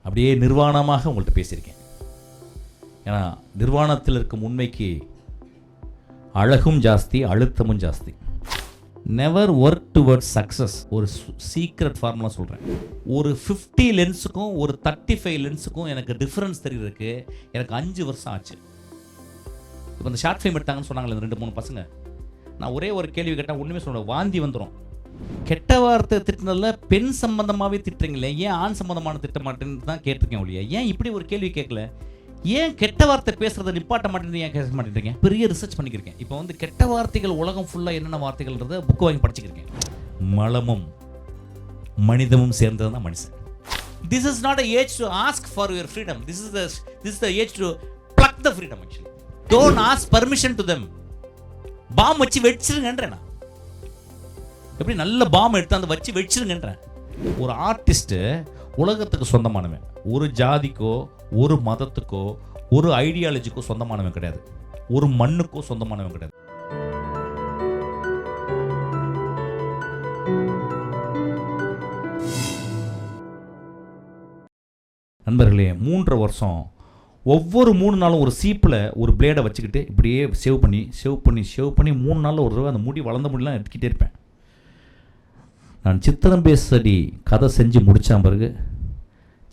அப்படியே நிர்வாணமாக உங்கள்கிட்ட பேசியிருக்கேன். ஏன்னா நிர்வாணத்தில் இருக்கும் உண்மைக்கு அழகும் ஜாஸ்தி, அழுத்தமும் ஜாஸ்தி. Never work towards success. ஒரு சீக்ரெட் ஃபார்முலா சொல்கிறேன். ஒரு 50 லென்ஸுக்கும் ஒரு 35 லென்ஸுக்கும் எனக்கு டிஃப்ரென்ஸ் தெரிகிறதுக்கு எனக்கு 5 வருஷம் ஆச்சு. இப்போ இந்த ஷார்ட் ஃபிலிம் எடுத்தாங்கன்னு சொன்னாங்களே இந்த 2-3 பசங்க, நான் ஒரே ஒரு கேள்வி கேட்டால் ஒன்றுமே சொல்ல வாந்தி வந்துடும். கெட்ட வார்த்தை திட்டினதில் பெண் சம்பந்தமாகவே திட்டுறீங்களே, ஏன் ஆண் சம்பந்தமான திட்ட மாட்டேன்னு தான் கேட்டிருக்கேன் ஒழிய ஏன் இப்படி ஒரு கேள்வி கேட்கல? ஏன் கெட்ட வார்த்தை பேசுறதை நிப்பாட்ட மாட்டேன்னு ஏன் கேட்க மாட்டேங்கிறீங்க? பெரிய ரிசர்ச் பண்ணிக்கிறேன். இப்போ வந்து கெட்ட வார்த்தைகள் உலகம் ஃபுல்லாக என்னென்ன வார்த்தைகள்ன்றதை புக்கு வாங்கி படிச்சுக்கிறேன். மலமும் மனிதமும் சேர்ந்தது தான் மனுஷன். This is not a age to ask for your freedom. This is the age to pluck the freedom actually. Don't ask permission to them. Bomb வச்சு வெடிச்சிருங்கன்றேன். நான் எப்படி நல்ல பாம் எடுத்து அந்த வச்சு வெடிச்சிருங்கன்றேன். ஒரு ஆர்டிஸ்ட் உலகத்துக்கு சொந்தமானவன். ஒரு ஜாதிக்கோ ஒரு மதத்துக்கோ ஒரு ஐடியாலஜிக்கோ சொந்தமானவன் கிடையாது. ஒரு மண்ணுக்கோ சொந்தமானவன் கிடையாது. நண்பர்களே, 3.5 வருஷம் ஒவ்வொரு 3 நாளும் ஒரு சீப்பில் ஒரு பிளேடை வச்சுக்கிட்டு இப்படியே சேவ் பண்ணி 3 நாளில் ஒரு தடவை அந்த முடி வளர்ந்த முடியலாம் எடுத்துக்கிட்டே இருப்பேன். நான் சித்திரம் பேசடி கதை செஞ்சு முடித்த பிறகு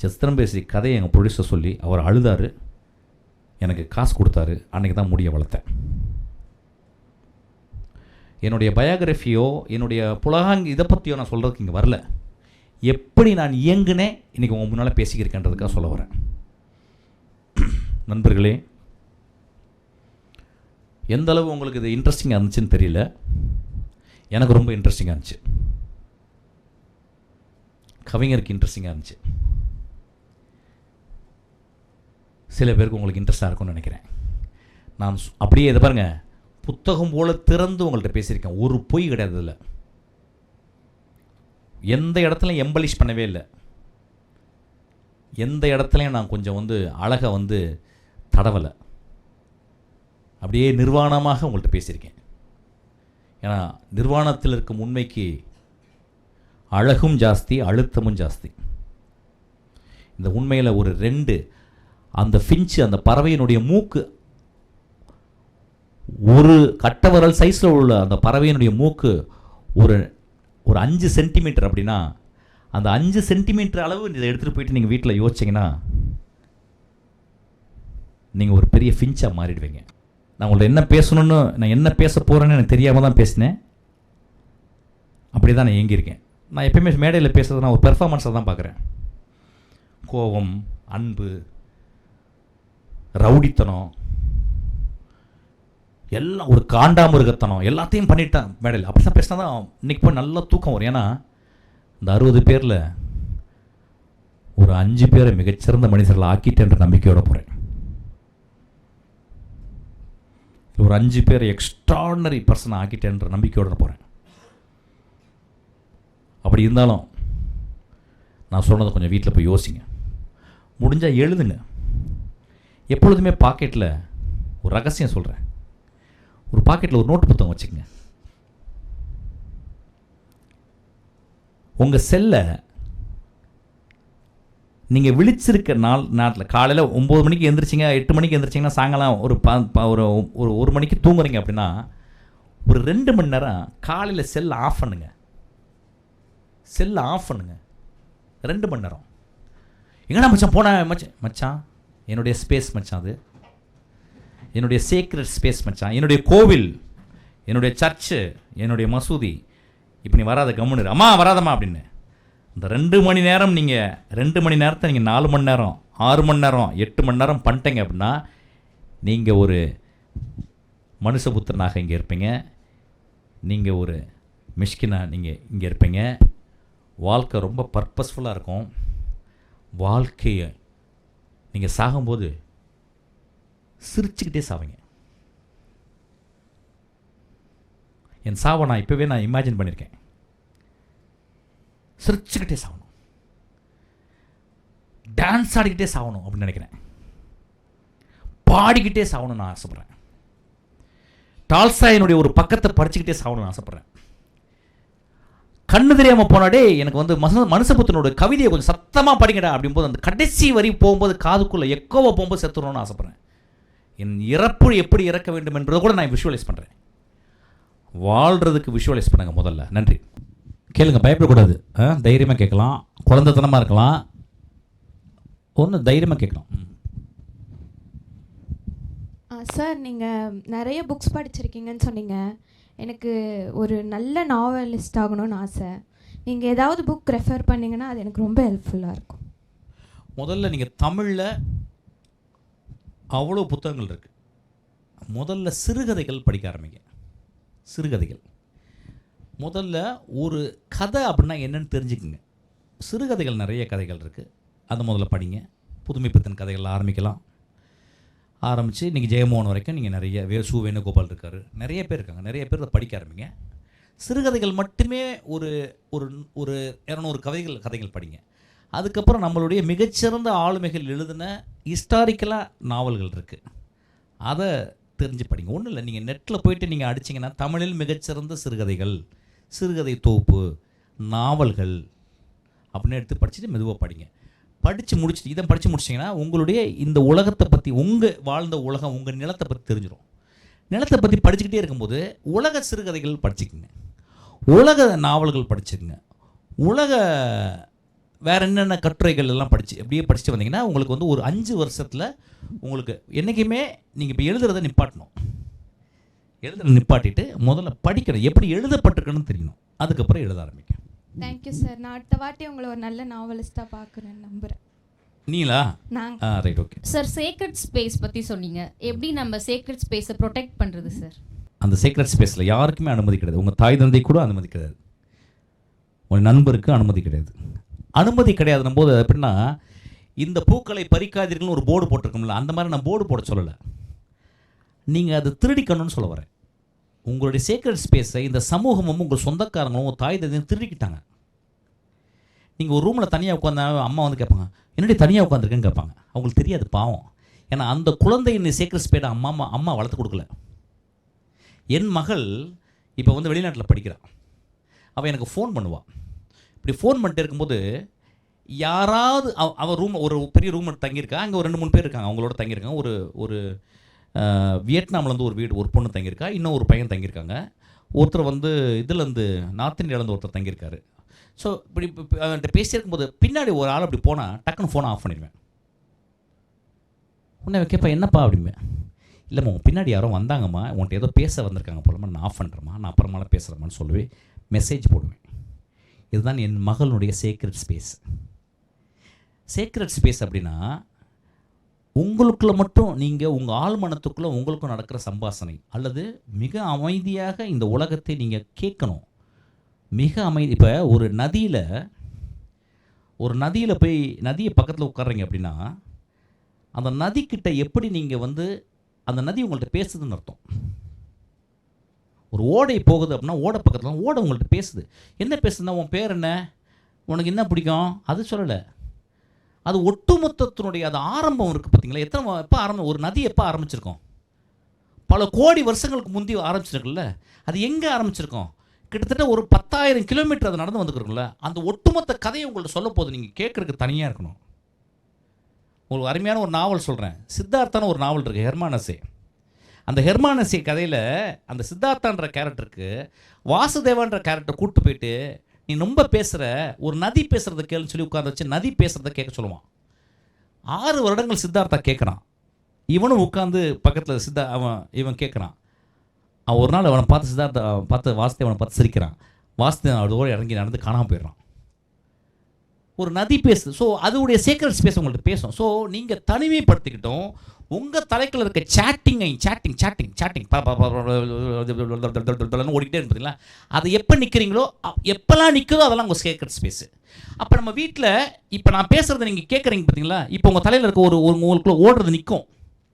சித்திரம் பேசி கதையை எங்கள் ப்ரொடியூசர் சொல்லி அவர் அழுதார், எனக்கு காசு கொடுத்தாரு. அன்றைக்கி தான் முடியை வளர்த்தேன். என்னுடைய பயோகிராஃபியோ என்னுடைய புலகாங் இதை பற்றியோ நான் சொல்கிறதுக்கு இங்கே வரல. எப்படி நான் இயங்குனேன் இன்றைக்கி உங்கள் முன்னால் பேசிக்கிறேன்றதுக்காக சொல்ல வரேன். நண்பர்களே, எந்த அளவு உங்களுக்கு இது இன்ட்ரெஸ்டிங்காக இருந்துச்சுன்னு தெரியல. எனக்கு ரொம்ப இன்ட்ரெஸ்டிங்காக இருந்துச்சு. கவிஞருக்கு இன்ட்ரெஸ்டிங்காக இருந்துச்சு. சில பேருக்கு உங்களுக்கு இன்ட்ரெஸ்டாக இருக்கும்னு நினைக்கிறேன். நான் அப்படியே இதை பாருங்கள், புத்தகம் போல் திறந்து உங்கள்கிட்ட பேசியிருக்கேன். ஒரு பொய் கிடையாது. இதில் எந்த இடத்துலையும் எம்பலிஷ் பண்ணவே இல்லை. எந்த இடத்துலையும் நான் கொஞ்சம் வந்து அழகை வந்து தடவலை. அப்படியே நிர்வாணமாக உங்கள்கிட்ட பேசியிருக்கேன். ஏன்னா நிர்வாணத்தில் இருக்கும் உண்மைக்கு அழகும் ஜாஸ்தி, அழுத்தமும் ஜாஸ்தி. இந்த உண்மையில் ஒரு 2 அந்த ஃபின்ச்சு, அந்த பறவையினுடைய மூக்கு, ஒரு கட்டவரல் சைஸில் உள்ள அந்த பறவையினுடைய மூக்கு ஒரு 5 சென்டிமீட்டர் அப்படின்னா, அந்த 5 சென்டிமீட்டர் அளவு இதை எடுத்துகிட்டு போயிட்டு நீங்கள் வீட்டில் யோசிச்சிங்கன்னா நீங்கள் ஒரு பெரிய ஃபின்ச்சாக மாறிடுவீங்க. நான் உங்கள்ட்ட என்ன பேசணுன்னு, நான் என்ன பேச போகிறேன்னு எனக்கு தெரியாமல் தான் பேசினேன். அப்படி தான் நான் இயங்கியிருக்கேன். நான் எப்பயுமே மேடையில் பேசுறது நான் ஒரு பெர்ஃபார்மன்ஸாக தான் பார்க்குறேன். கோபம், அன்பு, ரவுடித்தனம், எல்லாம் ஒரு காண்டாமிருகத்தனம் எல்லாத்தையும் பண்ணிட்டேன் மேடையில். அப்படி தான் பேசினா தான் இன்றைக்கி போய் நல்லா தூக்கம் வரும். ஏன்னா இந்த 60 பேரில் ஒரு 5 பேரை மிகச்சிறந்த மனிதர்களை ஆக்கிட்டேன்ற நம்பிக்கையோட போகிறேன். ஒரு 5 பேரை எக்ஸ்ட்ராடனரி பர்சனை ஆக்கிட்டேன்ற நம்பிக்கையோட போகிறேன். அப்படி இருந்தாலும் நான் சொன்னதை கொஞ்சம் வீட்டில் போய் யோசிங்க. முடிஞ்சால் எழுதுங்க. எப்பொழுதுமே பாக்கெட்டில் ஒரு ரகசியம் சொல்கிறேன், ஒரு பாக்கெட்டில் ஒரு நோட்டு புத்தகம் வச்சுக்கங்க. உங்கள் செல்லை நீங்கள் விழிச்சிருக்க நாட்டில் காலையில் 9 மணிக்கு எழுந்திரிச்சிங்க, 8 மணிக்கு எழுந்திரிச்சிங்கன்னா சாயங்காலம் ஒரு 1 மணிக்கு தூங்குறீங்க அப்படின்னா ஒரு 2 மணி நேரம் காலையில் செல்லை ஆஃப் பண்ணுங்க. செல்லை ஆஃப் பண்ணுங்க 2 மணி நேரம். எங்கடா மச்சான் போன மச்சான் என்னுடைய ஸ்பேஸ் மச்சான், அது என்னுடைய சீக்ரெட் ஸ்பேஸ் மச்சான், என்னுடைய கோவில், என்னுடைய சர்ச்சு, என்னுடைய மசூதி. இப்போ நீ வராத கம்முன்னு, அம்மா வராதம்மா அப்படின்னு. இந்த 2 மணி நேரம் நீங்கள் 2 மணி நேரத்தை நீங்கள் 4 மணி நேரம் 6 மணி நேரம் 8 மணி நேரம் பண்ணிட்டீங்க அப்படின்னா நீங்கள் ஒரு மனுஷபுத்திரனாக இங்கே இருப்பீங்க. நீங்கள் ஒரு மிஷ்கினாக நீங்கள் இங்கே இருப்பீங்க. வாழ்க்கை ரொம்ப பர்பஸ்ஃபுல்லாக இருக்கும். வாழ்க்கையை நீங்கள் சாகும்போது சிரிச்சுக்கிட்டே சாவீங்க. என் சாவை நான் இப்போவே நான் இமேஜின் பண்ணியிருக்கேன். சிரிச்சுக்கிட்டே சாகணும், டான்ஸ் ஆடிக்கிட்டே சாகணும் அப்படின்னு நினைக்கிறேன். பாடிக்கிட்டே சாகணும்னு நான் ஆசைப்பட்றேன். டால்ஸ்டாயினுடைய ஒரு பக்கத்தை படிச்சுக்கிட்டே சாகணும்னு ஆசைப்பட்றேன். கண்ணு தெரியாமல் போனாடே எனக்கு வந்து மனுஷபுத்தனோட கவிதையை கொஞ்சம் சத்தமாக படிங்கடா அப்படிங்கும்போது அந்த கடைசி வரி போகும்போது காதுக்குள்ளே எக்கோவை போகும்போது செத்துடணும்னு ஆசைப்பட்றேன். என் இறப்பு எப்படி இறக்க வேண்டும் என்பதை கூட நான் விஷுவலைஸ் பண்ணுறேன். வாழ்கிறதுக்கு விஷுவலைஸ் பண்ணுங்க முதல்ல. நன்றி. கேளுங்க, பயப்படக்கூடாது. தைரியமாக கேட்கலாம், குழந்தைத்தனமாக இருக்கலாம், ஒன்று தைரியமாக கேட்கலாம். சார், நீங்கள் நிறைய புக்ஸ் படிச்சிருக்கீங்கன்னு சொன்னீங்க. எனக்கு ஒரு நல்ல நாவலிஸ்ட் ஆகணும்னு ஆசை. நீங்கள் ஏதாவது புக் ரெஃபர் பண்ணிங்கன்னா அது எனக்கு ரொம்ப ஹெல்ப்ஃபுல்லாக இருக்கும். முதல்ல நீங்கள் தமிழில் அவ்வளோ புத்தகங்கள் இருக்குது. முதல்ல சிறுகதைகள் படிக்க ஆரம்பிங்க. சிறுகதைகள் முதல்ல ஒரு கதை அப்படின்னா என்னென்னு தெரிஞ்சுக்குங்க. சிறுகதைகள் நிறைய கதைகள் இருக்குது, அதை முதல்ல படிங்க. புதுமைப்பித்தன் கதைகள் ஆரம்பித்து இன்றைக்கி ஜெயமோகன் வரைக்கும் நீங்கள் நிறைய வேணுகோபால் இருக்கார், நிறைய பேர் இருக்காங்க, நிறைய பேர் அதை படிக்க ஆரம்பிங்க. சிறுகதைகள் மட்டுமே ஒரு ஒரு ஒரு 200 கதைகள் படிங்க. அதுக்கப்புறம் நம்மளுடைய மிகச்சிறந்த ஆளுமைகள் எழுதின ஹிஸ்டாரிக்கலாக நாவல்கள் இருக்குது, அதை தெரிஞ்சு படிங்க. ஒன்றும் இல்லை, நீங்கள் நெட்டில் போயிட்டு நீங்கள் அடிச்சிங்கன்னா தமிழில் மிகச்சிறந்த சிறுகதைகள், சிறுகதை தொகுப்பு, நாவல்கள் அப்படின்னு எடுத்து படிச்சுட்டு மெதுவாக படிங்க. படித்து முடிச்சுட்டு இதை படித்து முடிச்சிங்கன்னா உங்களுடைய இந்த உலகத்தை பற்றி, உங்கள் வாழ்ந்த உலகம், உங்கள் நிலத்தை பற்றி தெரிஞ்சிடும். நிலத்தை பற்றி படிச்சுக்கிட்டே இருக்கும்போது உலக சிறுகதைகள் படிச்சுக்குங்க, உலக நாவல்கள் படிச்சுக்குங்க, உலக வேறு என்னென்ன கட்டுரைகள் எல்லாம் அப்படியே படிச்சுட்டு வந்தீங்கன்னா உங்களுக்கு வந்து ஒரு 5 வருஷத்தில் உங்களுக்கு என்றைக்குமே நீங்கள் இப்போ எழுதுறதை நிப்பாட்டணும். நிப்பாட்டிட்டு முதல்ல படிக்கணும், எப்படி எழுதப்பட்டிருக்குன்னு தெரியணும், அதுக்கப்புறம் எழுத ஆரம்பிக்க. Thank you sir. நான் அடுத்த வாட்டி உங்களை ஒரு நல்ல நாவலிஸ்ட்டாக பார்க்குறேன்னு நம்புகிறேன். நீங்களா? Right, okay sir. Secret space பற்றி சொன்னீங்க. எப்படி நம்ம சீக்ரெட் ஸ்பேஸை ப்ரொடெக்ட் பண்ணுறது சார்? அந்த சீக்ரெட் ஸ்பேஸில் யாருக்குமே அனுமதி கிடையாது. உங்கள் தாய் தந்தை கூட அனுமதி கிடையாது, உங்கள் நண்பருக்கு அனுமதி கிடையாது. அனுமதி கிடையாதுன்னும் போது எப்படின்னா, இந்த பூக்களை பறிக்காதீர்கள்னு ஒரு போர்டு போட்டிருக்கோம்ல, அந்த மாதிரி நான் போர்டு போட சொல்லலை, நீங்கள் அதை திருடிக்கணும்னு சொல்ல வரேன். உங்களுடைய சீக்ரெட் ஸ்பேஸை இந்த சமூகமும் உங்கள் சொந்தக்காரங்களும் உங்கள் தாய் தந்தையும் திருடிக்கிட்டாங்க. நீங்கள் ஒரு ரூமில் தனியாக உட்காந்தா அம்மா வந்து கேட்பாங்க, என்னடி தனியாக உட்காந்துருக்கேன்னு கேட்பாங்க. அவங்களுக்கு தெரியாது, பாவம். ஏன்னா அந்த குழந்தையின் சீக்ரெட் ஸ்பேஸை அம்மா வளர்த்து கொடுக்கல. என் மகள் இப்போ வந்து வெளிநாட்டில் படிக்கிறான். அவள் எனக்கு ஃபோன் பண்ணுவாள். இப்படி ஃபோன் பண்ணிட்டு இருக்கும்போது யாராவது அவள் ரூம், ஒரு பெரிய ரூம் தங்கியிருக்கா, அங்கே ஒரு 2-3 பேர் இருக்காங்க, அவங்களோட தங்கியிருக்காங்க. ஒரு வியட்நாம்லேருந்து ஒரு பொண்ணு தங்கியிருக்கா, இன்னும் ஒரு பையன் தங்கியிருக்காங்க. ஒருத்தர் வந்து இதுலேருந்து நார்த் இந்தியாவிலேருந்து ஒருத்தர் தங்கியிருக்காரு. ஸோ இப்படி அவன்கிட்ட பேசியிருக்கும்போது பின்னாடி ஒரு ஆள் அப்படி போனால் டக்குன்னு ஃபோனை ஆஃப் பண்ணிடுவேன். உடனே கேட்பேன், என்னப்பா அப்படிம்பேன். இல்லைம்மா பின்னாடி யாரோ வந்தாங்கம்மா, உன்கிட்ட ஏதோ பேச வந்திருக்காங்க போலம்மா, நான் ஆஃப் பண்ணுறேம்மா, நான் அப்புறமாலாம் பேசுகிறேம்மான்னு சொல்லி மெசேஜ் போடுவேன். இதுதான் என் மகளுடைய சீக்ரெட் ஸ்பேஸ். சீக்ரெட் ஸ்பேஸ் அப்படின்னா உங்களுக்குள்ளே மட்டும் நீங்கள் உங்கள் ஆழ்மனத்துக்குள்ளே உங்களுக்கும் நடக்கிற சம்பாஷணை, அல்லது மிக அமைதியாக இந்த உலகத்தை நீங்கள் கேட்கணும். மிக அமைதி. இப்போ ஒரு நதியில் போய் நதியை பக்கத்தில் உட்கார்றீங்க அப்படின்னா அந்த நதிக்கிட்ட எப்படி நீங்கள் வந்து அந்த நதி உங்கள்கிட்ட பேசுதுன்னு அர்த்தம். ஒரு ஓடை போகுது அப்படின்னா ஓடை பக்கத்தில் ஓடை உங்கள்கிட்ட பேசுது. என்ன பேசுதுன்னா, உன் பேர் என்ன, உனக்கு என்ன பிடிக்கும், அது சொல்லலை. அது ஒட்டுமொத்தத்தினுடைய அது ஆரம்பம் இருக்குது பார்த்தீங்களா? எப்போ ஆரம்பம், ஒரு நதி எப்போ ஆரம்பிச்சிருக்கோம்? பல கோடி வருஷங்களுக்கு முந்தி ஆரம்பிச்சிருக்குல்ல. அது எங்கே ஆரம்பிச்சிருக்கோம்? கிட்டத்தட்ட ஒரு 10,000 கிலோமீட்டர் அது நடந்து வந்துருக்குல்ல. அந்த ஒட்டுமொத்த கதையை உங்கள்கிட்ட சொல்ல போது நீங்கள் கேட்குறதுக்கு தனியாக இருக்கணும். ஒரு அருமையான ஒரு நாவல் சொல்கிறேன். சித்தார்த்தான ஒரு நாவல் இருக்குது, ஹெர்மானஸே. அந்த ஹெர்மானஸே கதையில் அந்த சித்தார்த்தான்ற கேரக்டருக்கு வாசுதேவான்ற கேரக்டர் கூப்பிட்டு போயிட்டு, நீ ரொம்ப பேசுகிற, ஒரு நதி பேசுகிறத கேளுன்னு சொல்லி உட்காந்து வச்சு நதி பேசுகிறத கேட்க சொல்லுவான். 6 வருடங்கள் சித்தார்த்தா கேட்குறான். இவனும் உட்காந்து பக்கத்தில் இவன் கேட்குறான். அவன் ஒரு நாள் அவனை பார்த்து வாசுதேவனை பார்த்து சிரிக்கிறான். வாசுதேவன் அதோடு இறங்கி நடந்து காணாமல் போயிடுறான். ஒரு நதி பேசுது. ஸோ அதுடைய சீக்ரெட் ஸ்பேஸ் உங்கள்கிட்ட பேசும். ஸோ நீங்கள் தனிமைப்படுத்திக்கிட்டோம் உங்கள் தலைக்கில் இருக்க சாட்டிங் ஓடிக்கிட்டே இருப்பீங்களா, அது எப்போ நிற்கிறீங்களோ, எப்போல்லாம் நிற்குதோ அதெல்லாம் உங்கள் சீக்ரெட் ஸ்பேஸு. அப்போ நம்ம வீட்டில் இப்போ நான் பேசுகிறத நீங்கள் கேட்குறீங்க பார்த்தீங்களா, இப்போ உங்கள் தலையில் இருக்க உங்களுக்குள்ள ஓடுறது நிற்கும்,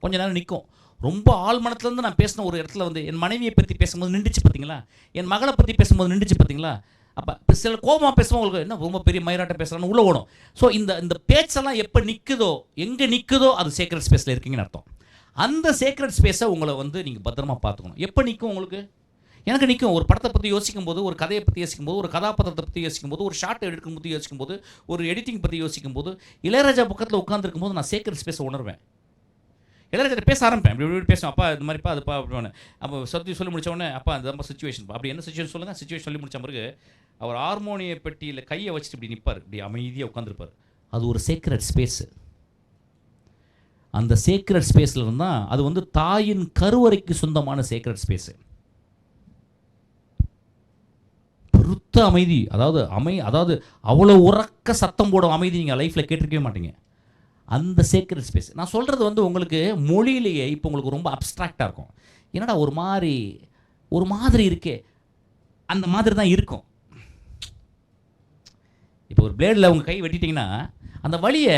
கொஞ்ச நேரம் நிற்கும். ரொம்ப ஆழ்மனத்துலேருந்து நான் பேசின ஒரு இடத்துல வந்து என் மனைவியை பற்றி பேசும்போது நின்றுச்சு பார்த்தீங்களா, என் மகளை பற்றி பேசும்போது நின்றுச்சு பார்த்தீங்களா. அப்போ சில கோபமாக பேசுவோம், உங்களுக்கு என்ன ரொம்ப பெரிய மயிராட்ட பேசுகிறான்னு உள்ளே ஓடும். ஸோ இந்த பேச்செல்லாம் எப்போ நிற்குதோ, எங்கே நிற்குதோ அது சீக்ரெட் ஸ்பேஸில் இருக்கீங்கன்னு அர்த்தம். அந்த சீக்ரெட் ஸ்பேஸை உங்களை வந்து நீங்கள் பத்திரமா பார்த்துக்கணும். எப்போ நிற்கும் உங்களுக்கு, எனக்கு நிற்கும். ஒரு படத்தை பற்றி யோசிக்கும் போது, ஒரு கதையை பற்றி யோசிக்கும் போது, ஒரு கதாபாத்திரத்தை பற்றி யோசிக்கும் போது, ஒரு ஷார்ட் எடுக்கும் போது யோசிக்கும் போது, ஒரு எடிட்டிங் பற்றி யோசிக்கும் போது, இளையராஜா பக்கத்தில் உட்காந்துருக்கும் போது நான் சேக்ரெட் ஸ்பேஸை உணர்வேன். இளையராஜா பேச ஆரம்பிப்பேன். இப்படி பேசுவேன், அப்பா இது மாதிரிப்பா அதுப்பா அப்படின்னு. அப்போ சொல்லி முடிச்ச உடனே, அப்பா அந்த சுச்சுவேஷன், அப்படி என்ன சுச்சுவேஷன் சொல்லுங்கள். சுச்சுவேஷன் சொல்லி முடிச்ச பிறகு அவர் ஹார்மோனிய பெட்டியில் கையை வச்சுட்டு இப்படி நிற்பார், இப்படி அமைதியாக உட்காந்துருப்பார். அது ஒரு சேக்ரெட் ஸ்பேஸு. அந்த சேக்ரெட் ஸ்பேஸில் இருந்தால் அது வந்து தாயின் கருவறைக்கு சொந்தமான சேக்ரெட் ஸ்பேஸு. பெருத்த அமைதி, அதாவது அவ்வளோ உறக்க சத்தம் போடும் அமைதி நீங்கள் லைஃப்பில் கேட்டிருக்கவே மாட்டீங்க. அந்த சேக்ரெட் ஸ்பேஸ் நான் சொல்கிறது வந்து உங்களுக்கு மொழியிலேயே இப்போ உங்களுக்கு ரொம்ப அப்ஸ்ட்ராக்டாக இருக்கும். என்னடா ஒரு மாதிரி இருக்கே, அந்த மாதிரி தான் இருக்கும். இப்போ ஒரு பிளேடில் உங்கள் கை வெட்டிட்டிங்கன்னா அந்த வலியை,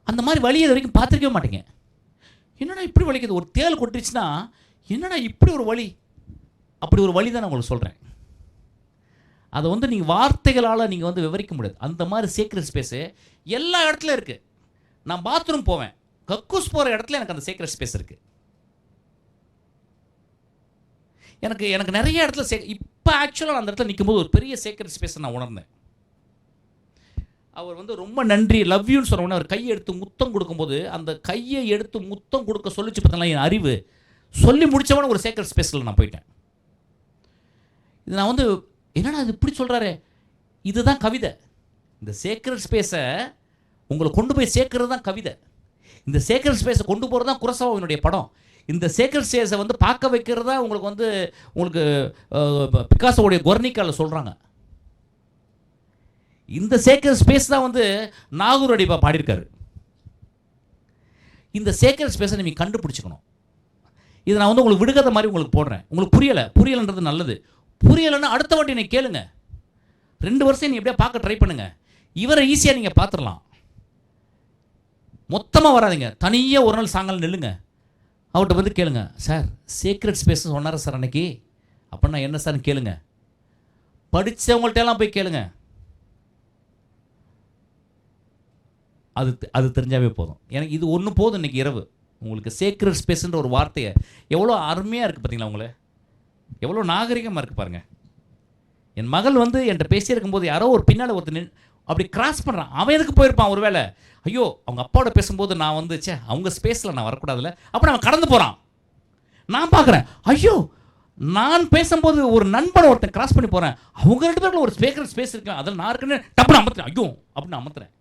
அந்த மாதிரி வலியை வரைக்கும் பார்த்துருக்கவே மாட்டீங்க. என்னடா இப்படி வலிக்குது, ஒரு தேள் கொட்டுச்சுன்னா என்னடா இப்படி ஒரு வலி, அப்படி ஒரு வலி தான் நான் உங்களுக்கு சொல்கிறேன். அதை வந்து நீங்கள் வார்த்தைகளால் நீங்கள் வந்து விவரிக்க முடியாது. அந்த மாதிரி சேக்ரெட் ஸ்பேஸு எல்லா இடத்துலையும் இருக்குது. நான் பாத்ரூம் போவேன், கக்கூஸ் போகிற இடத்துல எனக்கு அந்த சேக்ரெட் ஸ்பேஸ் இருக்குது. எனக்கு நிறைய இடத்துல இப்போ ஆக்சுவலாக அந்த இடத்துல நிற்கும்போது ஒரு பெரிய சேக்ரெட் ஸ்பேஸை நான் உணர்ந்தேன். அவர் வந்து ரொம்ப நன்றி லவ் யூன்னு சொன்னோன்னே அவர் கையை எடுத்து முத்தம் கொடுக்கும்போது, அந்த கையை எடுத்து முத்தம் கொடுக்க சொல்லிச்சு பார்த்தீங்களா என் அறிவு, சொல்லி முடித்தவன ஒரு சேக்ரெட் ஸ்பேஸில் நான் போயிட்டேன். இது நான் வந்து என்னடா இது இப்படி சொல்கிறாரு, இதுதான் கவிதை. இந்த சேக்ரெட் ஸ்பேஸை உங்களை கொண்டு போய் சேர்க்கறது தான் கவிதை. இந்த சேக்ரெட் ஸ்பேஸை கொண்டு போகிறது தான் குரசாவாவினுடைய படம். இந்த சேக்ரெட் ஸ்பேஸை வந்து பார்க்க வைக்கிறது தான் உங்களுக்கு பிகாசோடைய கொர்னிக்காவில் சொல்கிறாங்க. இந்த சேக்ரெட் ஸ்பேஸ் தான் வந்து நாகூர் அடிப்பா பாடியிருக்காரு. இந்த சேக்ரெட் ஸ்பேஸை நீங்கள் கண்டுபிடிச்சிக்கணும். இது நான் வந்து உங்களுக்கு விடுகதை மாதிரி உங்களுக்கு போடுறேன். உங்களுக்கு புரியலைன்றது நல்லது. புரியலைன்னா அடுத்த வாட்டி நீங்கள் கேளுங்க. 2 வருஷம் நீ எப்படியா பார்க்க ட்ரை பண்ணுங்க. இவரை ஈஸியாக நீங்கள் பார்த்துடலாம். மொத்தமாக வராதிங்க, தனியாக ஒரு நாள் சாயங்காலம் நில்லுங்க, அவர்கிட்ட வந்து கேளுங்க, சார் சேக்ரெட் ஸ்பேஸ் சொன்னார் சார் அன்னைக்கு, அப்படின்னா என்ன சார்னு கேளுங்க. படித்தவங்கள்ட்டெல்லாம் போய் கேளுங்க. அது தெரிஞ்சாவே போதும். எனக்கு இது ஒன்று போதும். இன்றைக்கி இரவு உங்களுக்கு சேக்ரெட் ஸ்பேஸ்ன்ற ஒரு வார்த்தையை எவ்வளோ அருமையாக இருக்குது பார்த்தீங்களா, உங்களை எவ்வளோ நாகரிகமாக இருக்குது பாருங்கள். என் மகள் வந்து என்கிட்ட பேசியே இருக்கும்போது யாரோ ஒரு பின்னால் ஒருத்தர் அப்படி கிராஸ் பண்ணுறான். அவன் எதுக்கு போயிருப்பான் ஒரு வேளை, ஐயோ அவங்க அப்பாவோட பேசும்போது நான் வந்து அவங்க ஸ்பேஸில் நான் வரக்கூடாதுல்ல, அப்போ அவன் கடந்து போகிறான். நான் பார்க்குறேன், ஐயோ நான் பேசும்போது ஒரு நண்பனை ஒருத்தன் கிராஸ் பண்ணி போகிறேன், அவங்க 2 பேருக்குள்ள ஒரு சேக்ரெட் ஸ்பேஸ் இருக்கேன், அதில் நான் இருக்குன்னு டப்புன்னு அமர்த்துறேன், ஐயோ அப்படின்னு அமர்த்துறேன்.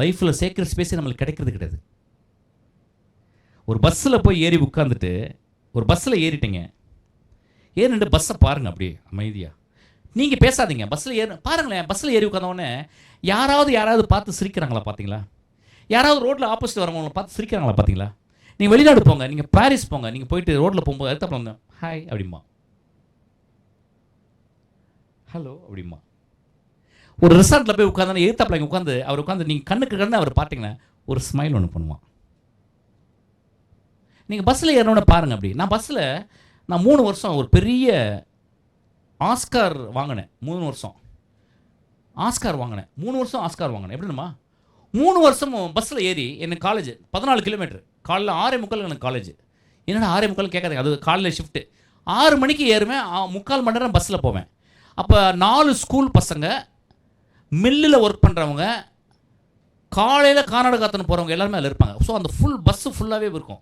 லைஃப்பில் சேக்ரெட் ஸ்பேஸே நம்மளுக்கு கிடைக்கிறது கிடையாது. ஒரு பஸ்ஸில் போய் ஏறி உட்காந்துட்டு, ஒரு பஸ்ஸில் ஏறிட்டீங்க, ஏறிட்டு பஸ்ஸை பாருங்கள் அப்படியே அமைதியாக. நீங்கள் பேசாதீங்க, பஸ்ஸில் பாருங்களேன். பஸ்ஸில் ஏறி உட்காந்தவொடனே யாராவது பார்த்து சிரிக்கிறாங்களா பார்த்தீங்களா? யாராவது ரோட்டில் ஆப்போசிட் வரவங்களை பார்த்து சிரிக்கிறாங்களா பார்த்தீங்களா? நீங்கள் வெளிநாடு போங்க, நீங்கள் பாரிஸ் போங்க, நீங்கள் போயிட்டு ரோட்டில் போகும்போது அடுத்தப்பறம் வந்து ஹாய் அப்படிமா, ஹலோ அப்படிமா. ஒரு ரிசார்ட்டில் போய் உட்காந்து எழுத்தாப்பில் உட்காந்து அவர் உட்காந்து நீங்கள் கண்ணு அவர் பார்த்தீங்கன்னா ஒரு ஸ்மைல் ஒன்று பண்ணுவான். நீங்கள் பஸ்ஸில் ஏறினோட பாருங்கள் அப்படி. நான் 3 வருஷம் ஒரு பெரிய ஆஸ்கார் வாங்கினேன். 3 வருஷம் ஆஸ்கார் வாங்கினேன். எப்படின்னா 3 வருஷமும் பஸ்ஸில் ஏறி எனக்கு காலேஜ் 14 கிலோமீட்டர், காலையில் 6:45 எனக்கு காலேஜ். என்னடா 6:45 கேட்காதீங்க, அது காலையில் ஷிஃப்ட்டு. 6 மணிக்கு ஏறுவேன், 3/4 மணி நேரம் பஸ்ஸில் போவேன். அப்போ 4 ஸ்கூல் பசங்க, மில்லில் ஒர்க் பண்ணுறவங்க, காலையில் கர்நாடகாத்துன்னு போகிறவங்க எல்லாருமே அதில் இருப்பாங்க. ஸோ அந்த பஸ்ஸு ஃபுல்லாகவே இருக்கும்.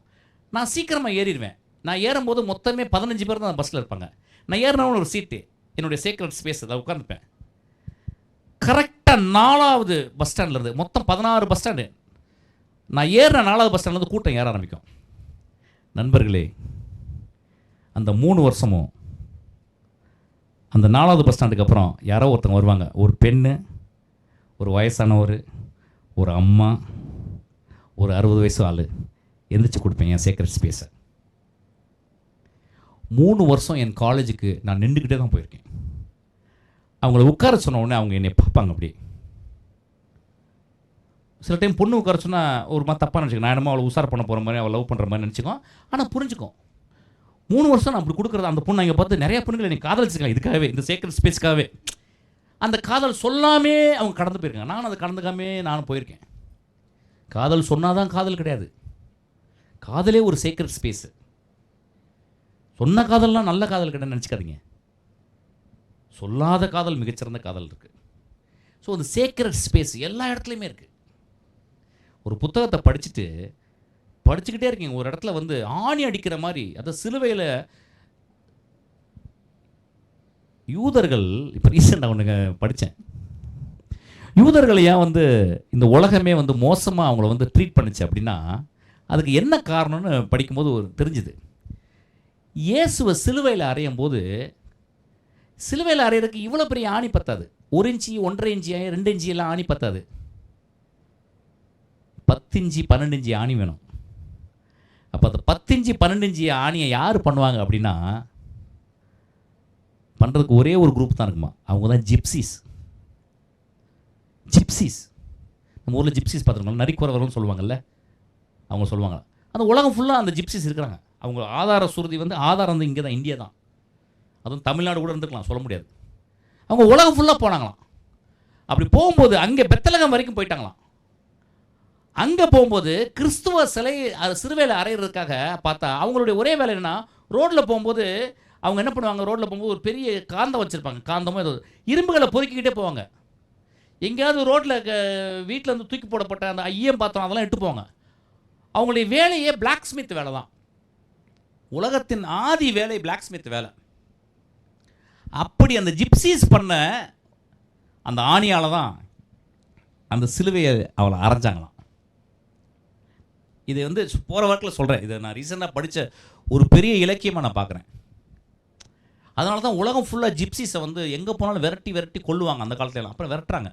நான் சீக்கிரமாக ஏறிடுவேன். நான் ஏறும்போது மொத்தமே 15 பேர் தான் அந்த பஸ்ஸில் இருப்பாங்க. நான் ஏறினவன ஒரு சீட்டு, என்னுடைய சேக்ரெட் ஸ்பேஸ், அதை உட்காந்துப்பேன். கரெக்டாக 4வது பஸ் ஸ்டாண்டில் இருந்து, மொத்தம் 16 பஸ் ஸ்டாண்டு, நான் ஏறின 4வது பஸ் ஸ்டாண்ட்லேருந்து கூட்டம் ஏற ஆரம்பிக்கும். நண்பர்களே, அந்த 3 வருஷமும் அந்த 4வது பஸ் ஸ்டாண்டுக்கு அப்புறம் யாரோ ஒருத்தவங்க வருவாங்க. ஒரு பெண்ணு, ஒரு வயசானவர், ஒரு அம்மா, ஒரு 60 வயசு ஆள். எந்திரிச்சு கொடுப்பேன் என் சேக்ரெட் ஸ்பேஸை. 3 வருஷம் என் காலேஜுக்கு நான் நின்றுக்கிட்டே தான் போயிருக்கேன். அவங்கள உட்கார சொன்ன உடனே அவங்க என்னை பார்ப்பாங்க அப்படி. சில டைம் பொண்ணு உட்கார சொன்னால் ஒரு மாதிரி தப்பாக நினச்சிக்கோ, நான் என்னமோ அவளை உசார் பண்ண போகிற மாதிரி, அவளை லவ் பண்ணுற மாதிரி நினச்சிக்கோ. ஆனால் புரிஞ்சுக்கும். 3 வருஷம் நான் அப்படி கொடுக்குறது, அந்த பொண்ணு அங்கே பார்த்து நிறையா பொண்ணுங்களை நீ காதலிச்சிக்கலாம் இதுக்காகவே, இந்த சேக்ரெட் ஸ்பேஸ்க்காகவே. அந்த காதல் சொல்லாமே அவங்க கடந்து போயிருக்காங்க. நானும் அதை கடந்துக்காமே நானும் போயிருக்கேன். காதல் சொன்னால் தான் காதல் கிடையாது. காதலே ஒரு சேக்ரெட் ஸ்பேஸு. சொன்ன காதல்லாம் நல்ல காதல் கிடையாது நினச்சிக்காதீங்க. சொல்லாத காதல் மிகச்சிறந்த காதல் இருக்குது. ஸோ அந்த சேக்ரெட் ஸ்பேஸ் எல்லா இடத்துலையுமே இருக்குது. ஒரு புத்தகத்தை படிச்சுக்கிட்டே இருக்கீங்க, ஒரு இடத்துல வந்து ஆணி அடிக்கிற மாதிரி, அதை சிலுவையில் யூதர்கள், இப்போ ரீசெண்டாக ஒன்றுங்க படித்தேன், யூதர்களை ஏன் வந்து இந்த உலகமே வந்து மோசமாக அவங்கள வந்து ட்ரீட் பண்ணுச்சு அப்படின்னா, அதுக்கு என்ன காரணம்னு படிக்கும்போது ஒரு தெரிஞ்சுது. இயேசுவை சிலுவையில் அறையும் போது, சிலுவையில் அறையிறதுக்கு இவ்வளோ பெரிய ஆணி பத்தாது. 1 இன்ச்சு 1.5 இன்ச்சு 2 இன்ச்சு எல்லாம் ஆணி பத்தாது. 10 இன்ச்சு 12 இன்ச்சு ஆணி வேணும். அப்போ அந்த 10 இன்ச்சு 12 இன்ச்சு ஆணியை யார் பண்ணுவாங்க அப்படின்னா, பண்ணுறதுக்கு ஒரே ஒரு குரூப் தான் இருக்குமா, அவங்க தான் ஜிப்சிஸ். நம்ம ஊரில் ஜிப்சிஸ் பார்த்துருக்கோம், நரிக்குறவர்கள்னு சொல்லுவாங்கல்ல, அவங்க சொல்லுவாங்க. அந்த உலகம் ஃபுல்லாக அந்த ஜிப்சிஸ் இருக்கிறாங்க. அவங்க ஆதார சுருதி வந்து ஆதாரம் வந்து இங்கே தான், இந்தியா தான். அதுவும் தமிழ்நாடு கூட இருந்துக்கலாம், சொல்ல முடியாது. அவங்க உலகம் ஃபுல்லாக போனாங்களாம். அப்படி போகும்போது அங்கே பெத்தலகம் வரைக்கும் போயிட்டாங்களாம். அங்கே போகும்போது கிறிஸ்துவ சிலை சிறுவேலை அறையிறதுக்காக பார்த்தா அவங்களுடைய ஒரே வேலை என்னன்னா, ரோட்டில் போகும்போது அவங்க என்ன பண்ணுவாங்க, ரோட்டில் போகும்போது ஒரு பெரிய காந்தம் வச்சுருப்பாங்க, காந்தமோ ஏதோ இரும்புகளை பொறுக்கிக்கிட்டே போவாங்க. எங்கேயாவது ரோட்டில் வீட்டில் வந்து தூக்கி போடப்பட்ட அந்த ஐயம் பாத்திரம் அதெல்லாம் எட்டு போவாங்க. அவங்களுடைய வேலையே பிளாக் ஸ்மித் வேலை தான். உலகத்தின் ஆதி வேலை பிளாக் ஸ்மித் வேலை. அப்படி அந்த ஜிப்சிஸ் பண்ண அந்த ஆணியால் தான் அந்த சிலுவையை அவளை அரைஞ்சாங்களாம். இதை வந்து போகிற வாக்கில் சொல்கிறேன், இதை நான் ரீசெண்டாக படித்த ஒரு பெரிய இலக்கியமாக நான் பார்க்குறேன். அதனால தான் உலகம் ஃபுல்லாக ஜிப்சிஸை வந்து எங்கே போனாலும் விரட்டி கொல்லுவாங்க அந்த காலத்துலலாம். அப்புறம் விரட்டுறாங்க.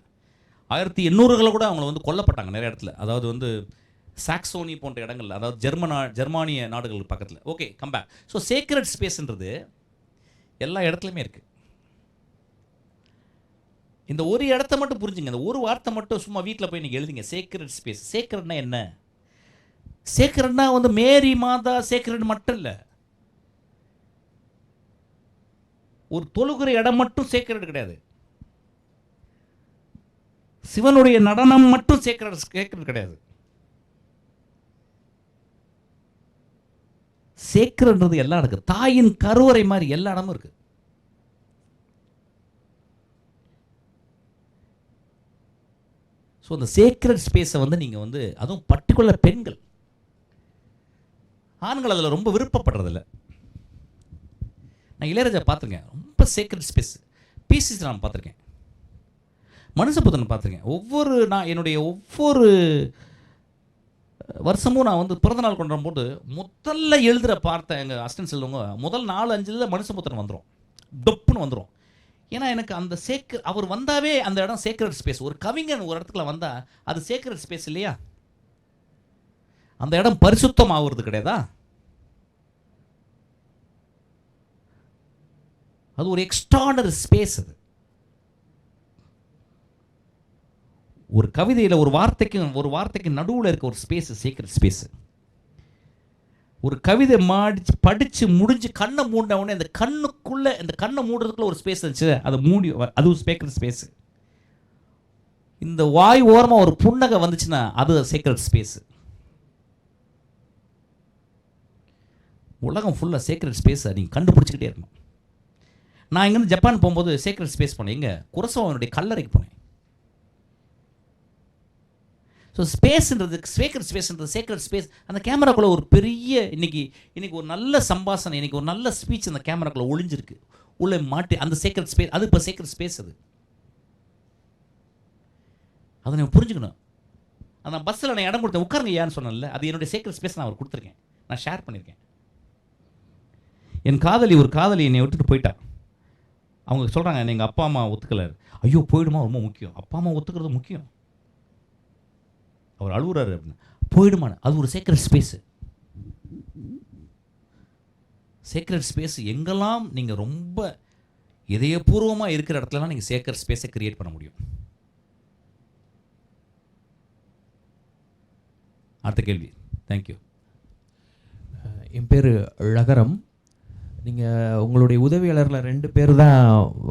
1800களில் கூட அவங்கள வந்து கொல்லப்பட்டாங்க நிறைய இடத்துல. அதாவது வந்து சாக்சோனி போன்ற இடங்கள்ல, அதாவது ஜெர்மானிய நாடுகள் பக்கத்தில். Okay, come back. So sacred ஸ்பேஸ்ன்றது எல்லா இடத்துலையுமே இருக்குது. இந்த ஒரு இடத்த மட்டும் புரிஞ்சுங்க, இந்த ஒரு வார்த்தை மட்டும் சும்மா வீட்டில் போய் நீங்கள் எழுதிங்க, சேக்ரெட் ஸ்பேஸ். சேக்ரெட்னா என்ன? சேக்ரெட்னா வந்து மேரி மாதா சேக்ரெட் மட்டும் இல்லை, ஒரு தொழுகிற இடம் மட்டும் சேக்ரெட் கிடையாது. சிவனுடைய நடனம் மட்டும் சேக்ரெட் கிடையாது. சேக்ரெட்ன்றது எல்லா இருக்கு. தாயின் கருவறை மாதிரி எல்லா இடமும் இருக்கு. ஸோ அந்த சேக்ரெட் ஸ்பேஸை வந்து நீங்கள் வந்து, அதுவும் பர்டிகுலர் பெண்கள், ஆண்கள் அதில் ரொம்ப விருப்பப்படுறதில்ல. நான் இளையராஜா பார்த்துருக்கேன், ரொம்ப சேக்ரெட் ஸ்பேஸ். பிசிஸ் நான் பார்த்துருக்கேன், மனுஷபுத்திரன் பார்த்துருக்கேன். நான் என்னுடைய ஒவ்வொரு வருஷமும் நான் வந்து பிறந்தநாள் கொண்டாடும் போது முதல்ல எழுதுகிற பார்த்தேன் எங்கள் அசிஸ்டன்ட் செல்வங்க, முதல் 4-5 மனுஷபுத்திரன் வந்துடும், டொப்புன்னு வந்துடும். ஏன்னா எனக்கு அந்த அவர் வந்தாவே அந்த இடம் சேக்ரெட் ஸ்பேஸ். ஒரு கவிஞன் ஒரு இடத்துல வந்தால் அது சேக்ரெட் ஸ்பேஸ் இல்லையா? அந்த இடம் பரிசுத்தம் ஆகுறது கிடையாதா? அது ஒரு எக்ஸ்ட்ராடனரி ஸ்பேஸ். அது ஒரு கவிதையில் ஒரு வார்த்தைக்கு நடுவில் இருக்க ஒரு ஸ்பேஸ் சேக்ரெட் ஸ்பேஸ். ஒரு கவிதை படித்து முடிஞ்சு கண்ணை மூடின உடனே அந்த கண்ணுக்குள்ளே, இந்த கண்ணை மூடுறதுக்குள்ள ஒரு ஸ்பேஸ் இருந்துச்சு, அதை மூடி, அது சேக்ரெட் ஸ்பேஸ். இந்த வாய் ஓரமாக ஒரு புன்னகை வந்துச்சுன்னா அது சேக்ரெட் ஸ்பேஸ். உலகம் ஃபுல்லாக சேக்ரெட் ஸ்பேஸை நீங்கள் கண்டுபிடிச்சிக்கிட்டே இருக்கணும். நான் இங்கேருந்து ஜப்பான் போகும்போது சேக்ரெட் ஸ்பேஸ் போனேன். எங்கே? குரசோவாவுடைய கல்லறைக்கு போனேன். ஸோ ஸ்பேஸ்ன்றது, சேக்ரெட் ஸ்பேஸ். அந்த கேமராக்குள்ளே ஒரு பெரிய இன்னைக்கு ஒரு நல்ல சம்பாஷணை, இன்னைக்கு ஒரு நல்ல ஸ்பீச் அந்த கேமராக்குள்ளே ஒளிஞ்சிருக்கு, உள்ளே மாட்டி அந்த சேக்ரெட் ஸ்பேஸ். அது இப்போ சேக்ரெட் ஸ்பேஸ். அதை நீங்கள் புரிஞ்சுக்கணும். அது நான் பஸ்ஸில் நான் இடம் கொடுத்தேன், உட்காருங்க ஏன்னு சொன்னேன்ல, அது என்னுடைய சேக்ரெட் ஸ்பேஸ். நான் அவர் கொடுத்துருக்கேன், நான் ஷேர் பண்ணியிருக்கேன். என் ஒரு காதலி என்னை விட்டுட்டு போயிட்டா. அவங்க சொல்கிறாங்க, எங்கள் அப்பா அம்மா ஒத்துக்கலை. ஐயோ, போயிடுமா, ரொம்ப முக்கியம். அப்பா அம்மா ஒத்துக்கிறது முக்கியம். அவர் அழுகுறாரு அப்படின்னு, போயிடுமான. அது ஒரு சேக்ரெட் ஸ்பேஸு. சேக்ரெட் ஸ்பேஸ் எங்கெல்லாம் நீங்கள் ரொம்ப இதயபூர்வமாக இருக்கிற இடத்துலலாம் நீங்கள் சேக்ரெட் ஸ்பேஸை கிரியேட் பண்ண முடியும். அடுத்த கேள்வி. தேங்க்யூ. என் பேர் ழகரம். நீங்கள் உங்களுடைய உதவியாளரில் 2 பேர் தான்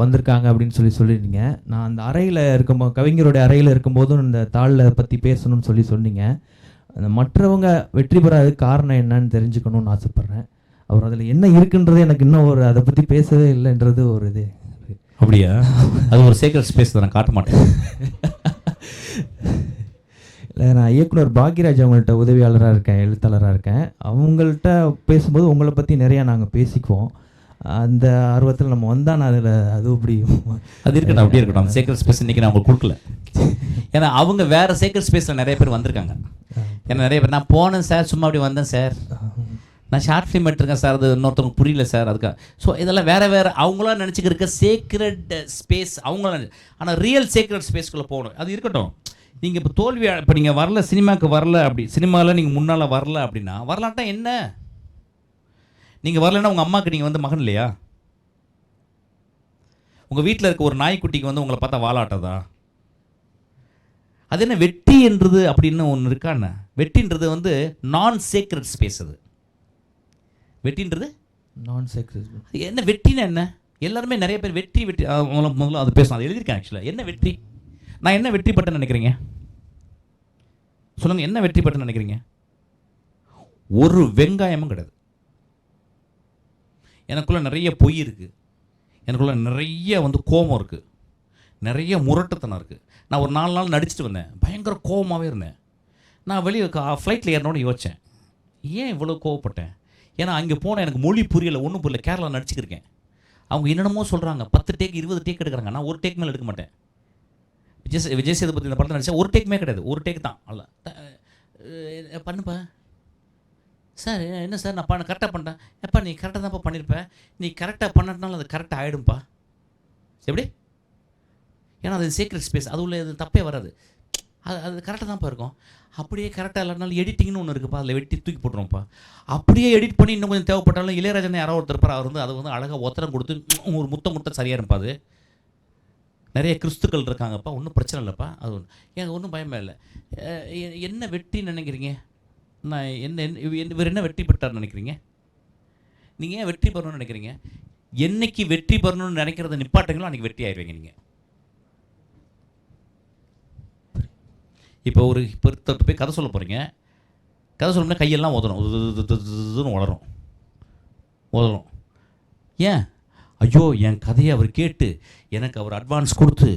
வந்திருக்காங்க அப்படின்னு சொல்லியிருந்தீங்க. நான் அந்த அறையில் இருக்கும்போது, கவிஞருடைய அறையில் இருக்கும்போதும் இந்த தாளில் பற்றி பேசணும்னு சொன்னீங்க. அந்த மற்றவங்க வெற்றி பெறாததுக்கு காரணம் என்னன்னு தெரிஞ்சுக்கணும்னு ஆசைப்பட்றேன். அப்புறம் அதில் என்ன இருக்குன்றது எனக்கு இன்னும் ஒரு அதை பற்றி பேசவே இல்லைன்றது ஒரு இது. அப்படியா? அது ஒரு சீக்ரெட் ஸ்பேஸ் தான், நான் காட்ட மாட்டேன். இல்லை, நான் இயக்குனர் பாக்யராஜ் அவங்கள்ட்ட உதவியாளராக இருக்கேன், எழுத்தாளராக இருக்கேன். அவங்கள்ட்ட பேசும்போது உங்களை பற்றி நிறையா நாங்கள் பேசிக்குவோம். அந்த ஆர்வத்தில் நம்ம வந்தால் நான் அதில் அது அப்படி அது இருக்கட்டும், அப்படியே இருக்கட்டும். அந்த சீக்ரெட் ஸ்பேஸ் இன்றைக்கி நான் உங்களுக்கு கொடுக்கல. ஏன்னா அவங்க வேறு சீக்ரெட் ஸ்பேஸில் நிறைய பேர் வந்திருக்காங்க. ஏன்னா நிறைய பேர் நான் போனேன் சார், சும்மா அப்படி வந்தேன் சார், நான் ஷார்ட் ஃபிலிம் எடுத்திருக்கேன் சார், அது இன்னொருத்தவங்க புரியல சார், அதுக்காக. ஸோ இதெல்லாம் வேறு அவங்களாம் நினச்சிக்கிருக்க சீக்ரெட் ஸ்பேஸ் அவங்களாம். ஆனால் ரியல் சீக்ரெட் ஸ்பேஸ்க்குள்ளே போகணும். அது இருக்கட்டும். நீங்கள் இப்போ தோல்வி, இப்போ நீங்கள் வரல, சினிமாவுக்கு வரல, அப்படி சினிமாவில் நீங்கள் முன்னால் வரல அப்படின்னா, வரலாட்டா என்ன? நீங்கள் வரலன்னா உங்கள் அம்மாவுக்கு நீங்கள் வந்து மகன் இல்லையா? உங்கள் வீட்டில் இருக்க ஒரு நாய்க்குட்டிக்கு வந்து உங்களை பார்த்தா வாலாட்டதா? அது என்ன வெற்றி என்றது அப்படின்னு ஒன்று இருக்கான்னு? வெற்றின்றது வந்து நான் சீக்ரெட் ஸ்பேஸ். அது வெற்றின்றது நான் சீக்ரெட். என்ன வெற்றினா என்ன? எல்லாருமே நிறைய பேர் வெற்றி வெற்றி முதல்ல அது பேசணும். அது எழுதியிருக்கேன் ஆக்சுவலாக. என்ன வெற்றி? நான் என்ன வெற்றி பட்டேன்னு நினைக்கிறீங்க? சொல்லுங்கள், என்ன வெற்றி பட்டேன்னு நினைக்கிறீங்க? ஒரு வெங்காயமும் கிடையாது. எனக்குள்ளே நிறைய பொய் இருக்குது, எனக்குள்ளே நிறைய வந்து கோபம் இருக்குது, நிறைய முரட்டுத்தனம் இருக்குது. நான் ஒரு 4 நாள் நடிச்சுட்டு வந்தேன், பயங்கர கோபமாகவே இருந்தேன். நான் வெளியே ஃப்ளைட்டில் ஏறினோன்னு யோசித்தேன், ஏன் இவ்வளோ கோவப்பட்டேன்? ஏன்னா அங்கே போனால் எனக்கு மொழி புரியலை, ஒன்றும் புரியல. கேரளா நடிச்சுக்கிருக்கேன், அவங்க என்னென்னமோ சொல்கிறாங்க, 10 டேக் 20 டேக் எடுக்கிறாங்க. நான் ஒரு டேக் மேலே எடுக்க மாட்டேன். விஜய் சேதுபதி இந்த படத்தில் நடிச்சா ஒரு டேக்குமே கிடையாது, ஒரு டேக் தான். அல்ல பண்ணுப்பா சார், என்ன சார் நான் கரெக்டாக பண்ணிட்டேன். எப்பா நீ கரெக்டாக தான்ப்பா பண்ணியிருப்பேன், நீ கரெக்டாக பண்ணதுனால அது கரெக்டாக ஆகிடும்ப்பா. எப்படி? ஏன்னா அது சீக்ரெட் ஸ்பேஸ், அது உள்ள இது தப்பே வராது. அது கரெக்டாக தான்ப்பா இருக்கும். அப்படியே கரெக்டாக இல்லைனாலும் எடிட்டிங்னு ஒன்று இருக்குப்பா, அதில் வெட்டி தூக்கி போட்டுருவோம்ப்பா. அப்படியே எடிட் பண்ணி இன்னும் கொஞ்சம் தேவைப்பட்டாலும் இளையராஜன் யாரோ ஒருத்தர் இருப்பார், அவர் வந்து அதை வந்து அழகாக ஒத்தரம் கொடுத்து ஒரு முத்த சரியாக இருப்பா. அது நிறைய கிறிஸ்துக்கள் இருக்காங்கப்பா, ஒன்றும் பிரச்சனை இல்லைப்பா. அது ஒன்று எனக்கு ஒன்றும் பயமே இல்லை. என்ன வெற்றின்னு நினைக்கிறீங்க? நான் இவர் என்ன வெற்றி பெற்றார்னு நினைக்கிறீங்க? நீங்கள் ஏன் வெற்றி பெறணும்னு நினைக்கிறீங்க? என்னைக்கு வெற்றி பெறணும்னு நினைக்கிறத நிப்பாட்டுங்களோ அன்றைக்கி வெற்றி ஆயிடுவீங்க நீங்கள். இப்போ ஒரு பொறுத்த போய் கதை சொல்ல போகிறீங்க, கதை சொல்லணும்னா கையெல்லாம் உதறும், உதறும். ஏன்? ஐயோ, என் கதையை அவர் கேட்டு எனக்கு அவர் அட்வான்ஸ் கொடுத்து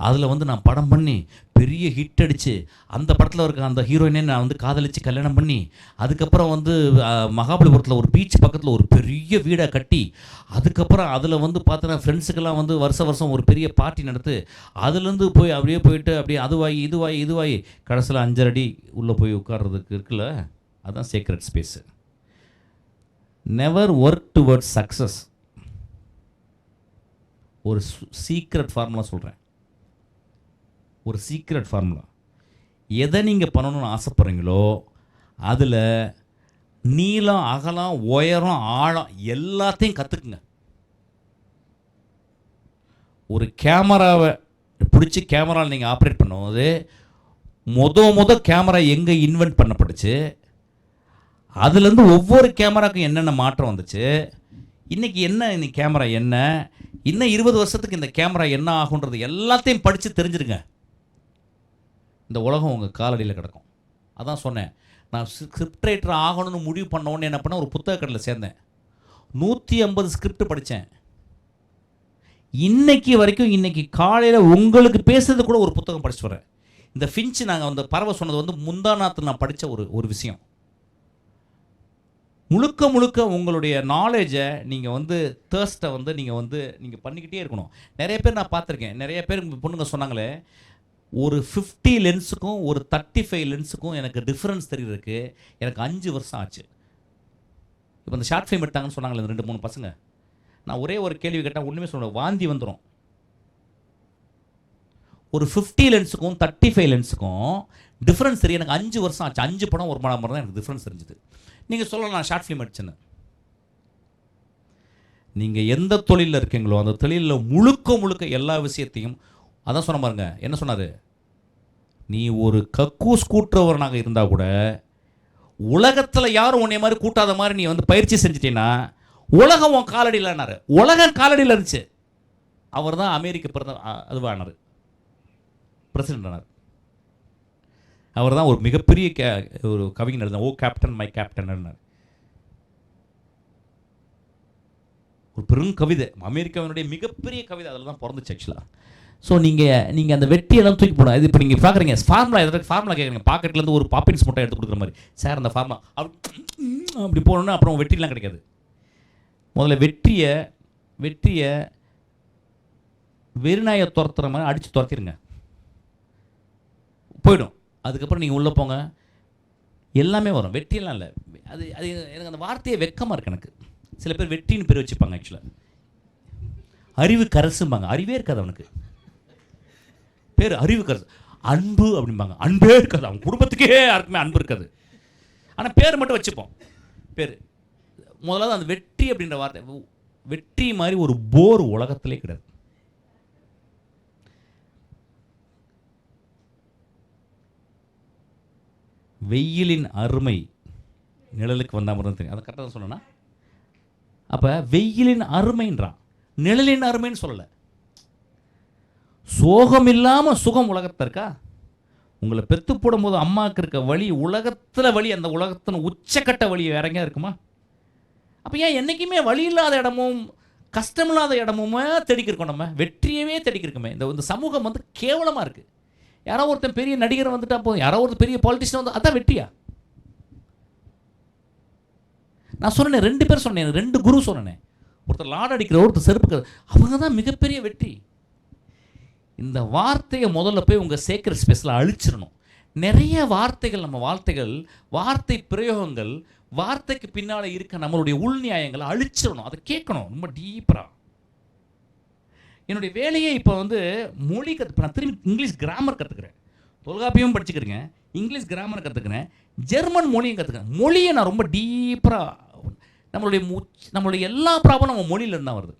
அதில் வந்து நான் படம் பண்ணி பெரிய ஹிட் அடித்து அந்த படத்தில் இருக்க அந்த ஹீரோயினே நான் வந்து காதலித்து கல்யாணம் பண்ணி அதுக்கப்புறம் வந்து மகாபலிபுரத்தில் ஒரு பீச் பக்கத்தில் ஒரு பெரிய வீடை கட்டி அதுக்கப்புறம் அதில் வந்து பார்த்தோன்னா ஃப்ரெண்ட்ஸுக்கெல்லாம் வந்து வருஷம் ஒரு பெரிய பார்ட்டி நடத்து அதுலேருந்து போய் அப்படியே போயிட்டு அப்படியே இதுவாகி கடைசியில் 5 அடி உள்ளே போய் உட்கார்றதுக்கு இருக்குல்ல, அதுதான் secret space. Never work towards success. ஒரு சீக்ரெட் ஃபார்முலா சொல்கிறேன், ஒரு சீக்ரெட் ஃபார்முலா. எதை நீங்கள் பண்ணணும்னு ஆசைப்படுறீங்களோ அதில் நீளம், அகலம், உயரம், ஆழம் எல்லாத்தையும் கற்றுக்குங்க. ஒரு கேமராவை பிடிச்சி கேமராவில் நீங்கள் ஆப்ரேட் பண்ணும்போது முத கேமரா எங்கே இன்வென்ட் பண்ணப்பட்டுச்சு, அதுலேருந்து ஒவ்வொரு கேமராவுக்கும் என்னென்ன மாற்றம் வந்துச்சு, இன்றைக்கி இன்னைக்கு கேமரா என்ன, இன்னும் 20 வருஷத்துக்கு இந்த கேமரா என்ன ஆகுன்றது எல்லாத்தையும் படித்து தெரிஞ்சிருங்க. இந்த உலகம் உங்கள் காலடியில் கிடக்கும். அதான் சொன்னேன், நான் ஸ்கிரிப்ட் ரைட்டர் ஆகணும்னு முடிவு பண்ண உடனே என்ன பண்ணேன், ஒரு புத்தக கடையில் சேர்ந்தேன். 150 ஸ்கிரிப்ட் படித்தேன். இன்னைக்கு காலையில் உங்களுக்கு பேசுறது கூட ஒரு புத்தகம் படிச்சுட்டு வரேன். இந்த ஃபின்ச் நாங்கள் அந்த பறவை சொன்னது வந்து முந்தாநாத்து நான் படித்த ஒரு விஷயம். முழுக்க உங்களுடைய நாலேஜை நீங்கள் வந்து தேர்ஸ்ட்டை வந்து நீங்கள் பண்ணிக்கிட்டே இருக்கணும். நிறைய பேர் நான் பார்த்துருக்கேன், நிறைய பேர் பொண்ணுங்க சொன்னாங்களே, ஒரு 50 லென்ஸுக்கும் ஒரு 35 லென்ஸுக்கும் எனக்கு டிஃப்ரென்ஸ் தெரிகிறதுக்கு எனக்கு 5 வருஷம் ஆச்சு. இப்போ இந்த ஷார்ட் ஃபிலிம் எடுத்தாங்கன்னு சொன்னாங்களே இந்த 2-3 பசங்க, நான் ஒரே ஒரு கேள்வி கேட்டால் ஒன்றுமே சொல்லுவேன், வாந்தி வந்துடும். ஒரு 50 லென்ஸுக்கும் 35 லென்ஸுக்கும் டிஃப்ரென்ஸ் தெரியும் எனக்கு 5 வருஷம் ஆச்சு. 5 படம் 1 மணி நேரம் தான் எனக்கு டிஃப்ரென்ஸ் தெரிஞ்சுது. நீங்கள் சொல்லலாம் நான் ஷார்ட் ஃபிலிம் அடிச்சேன்னு. நீங்கள் எந்த தொழிலில் இருக்கீங்களோ அந்த தொழிலில் முழுக்க எல்லா விஷயத்தையும் அதான் சொன்ன பாருங்க. என்ன சொன்னார், நீ ஒரு கக்கூஸ் கூட்டுறவனாக இருந்தால் கூட உலகத்தில் யாரும் உன்னை மாதிரி கூட்டாத மாதிரி நீ வந்து பயிற்சி செஞ்சிட்டீங்கன்னா உலகம் உன் காலடியில்னாரு. உலகம் காலடியில் இருந்துச்சு. அவர் தான் அமெரிக்க அதுவானார், பிரசிடென்ட் ஆனார். அவர் தான் ஒரு மிகப்பெரிய ஒரு கவிஞர் எழுதினார், ஓ கேப்டன் மை கேப்டன். ஒரு பெரும் கவிதை, அமெரிக்காவினுடைய மிகப்பெரிய கவிதை அதில் தான் பிறந்துச்சு ஆக்சுவலாக. ஸோ நீங்கள் அந்த வெட்டியெல்லாம் தூக்கி போடணும். இது இப்போ நீங்கள் பார்க்குறீங்க ஃபார்முலா, எதாவது ஃபார்முலா கேட்குறீங்க, பாக்கெட்லேருந்து ஒரு பாப்பின்ஸ் மட்டும் எடுத்து கொடுக்குற மாதிரி. சார் அந்த ஃபார்முலா அப்படி போகணுன்னா அப்புறம் வெற்றிலாம் கிடைக்காது. முதல்ல வெற்றியை வெறிநாயை துரத்துற மாதிரி அடித்து துரத்திடுங்க, போயிடும். அதுக்கப்புறம் நீங்கள் உள்ளே போங்க, எல்லாமே வரும். வெற்றியெல்லாம் இல்லை, அது அது எனக்கு அந்த வார்த்தையே வெக்கமாக இருக்குது எனக்கு. சில பேர் வெற்றின்னு பேர் வச்சுப்பாங்க, ஆக்சுவலாக அறிவு கரசும்பாங்க. அறிவே இருக்காது அவனுக்கு, பேர் அறிவு கரசு. அன்பு அப்படிம்பாங்க, அன்பே இருக்காது, அவன் குடும்பத்துக்கே யாருக்குமே அன்பு இருக்காது. ஆனால் பேர் மட்டும் வச்சுப்போம். பேர் முதலாவது அந்த வெற்றி அப்படின்ற வார்த்தை, வெற்றி மாதிரி ஒரு போர் உலகத்திலே கிடையாது. வெயிலின் அருமை நிழலுக்கு வந்தால் மட்டும் தெரியும். அதை கரெக்டாக தான் சொன்னா. அப்போ வெயிலின் அருமைன்றான், நிழலின் அருமைன்னு சொல்லலை. சோகம் இல்லாமல் சுகம் உலகத்தில் இருக்கா? உங்களை பெற்று போடும்போது அம்மாவுக்கு இருக்க வழி, உலகத்தில் வழி, அந்த உலகத்தின் உச்சக்கட்ட வழி வேறங்க இருக்குமா? அப்போ ஏன் என்றைக்குமே வழி இல்லாத இடமும் கஷ்டமில்லாத இடமுமே தேடிக்கிருக்கோம். நம்ம வெற்றியவே தேடிக்கிருக்கோமே. இந்த சமூகம் வந்து கேவலமாக இருக்குது. யாரோ ஒருத்தன் பெரிய நடிகர் வந்துட்டா போதும், யாரோ ஒருத்தர் பெரிய பாலிட்டிஷியன் வந்து அதான் வெற்றியா? நான் சொன்னேன் 2 பேர் சொன்னேன், 2 குரு சொன்னேன். ஒருத்தர் லாட் அடிக்கிற, ஒருத்தர் செருப்பு, அவங்க தான் மிகப்பெரிய வெற்றி. இந்த வார்த்தையை முதல்ல போய் உங்கள் சேக்ரெட் ஸ்பேஸில் அழிச்சிடணும். நிறைய வார்த்தைகள், நம்ம வார்த்தை பிரயோகங்கள், வார்த்தைக்கு பின்னால் இருக்க நம்மளுடைய உள்நியாயங்களை அழிச்சிடணும். அதை கேட்கணும் ரொம்ப டீப்பராக. என்னுடைய வேலையே இப்போ வந்து மொழி நான் திரும்பி இங்கிலீஷ் கிராமர் கற்றுக்கிறேன், தொல்காப்பியமும் படிச்சுக்கிறேங்க, இங்கிலீஷ் கிராமர் கற்றுக்கிறேன், ஜெர்மன் மொழியும் கற்றுக்கிறேன். மொழியை நான் ரொம்ப டீப்பராக, நம்மளுடைய எல்லா ப்ராப்ளம் நம்ம மொழியிலேருந்து தான் வருது.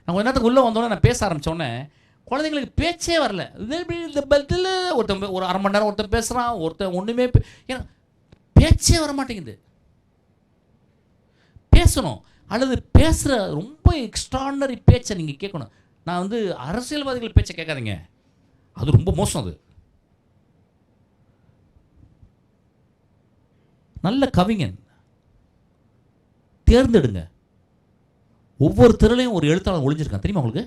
நான் கொஞ்ச நேரத்துக்கு உள்ளே வந்தோடனே நான் பேச ஆரம்பித்தோடனே குழந்தைங்களுக்கு பேச்சே வரல. ஒருத்தன் ஒரு அரை மணி நேரம் ஒருத்தன் பேசுகிறான், ஒருத்தன் ஒன்றுமே ஏன்னா பேச்சே வர மாட்டேங்குது. பேசணும், அல்லது பேசுகிற ரொம்ப எக்ஸ்ட்ராடனரி பேச்சை நீங்கள் கேட்கணும். நான் வந்து அரசியல்வாதிகள் பேச்சை கேட்காதீங்க, அது ரொம்ப மோசம். அது நல்ல கவிஞன் தேர்ந்தெடுங்க. ஒவ்வொரு திறலையும் ஒரு எழுத்தாளர் ஒளிஞ்சிருக்கான் தெரியுமா உங்களுக்கு?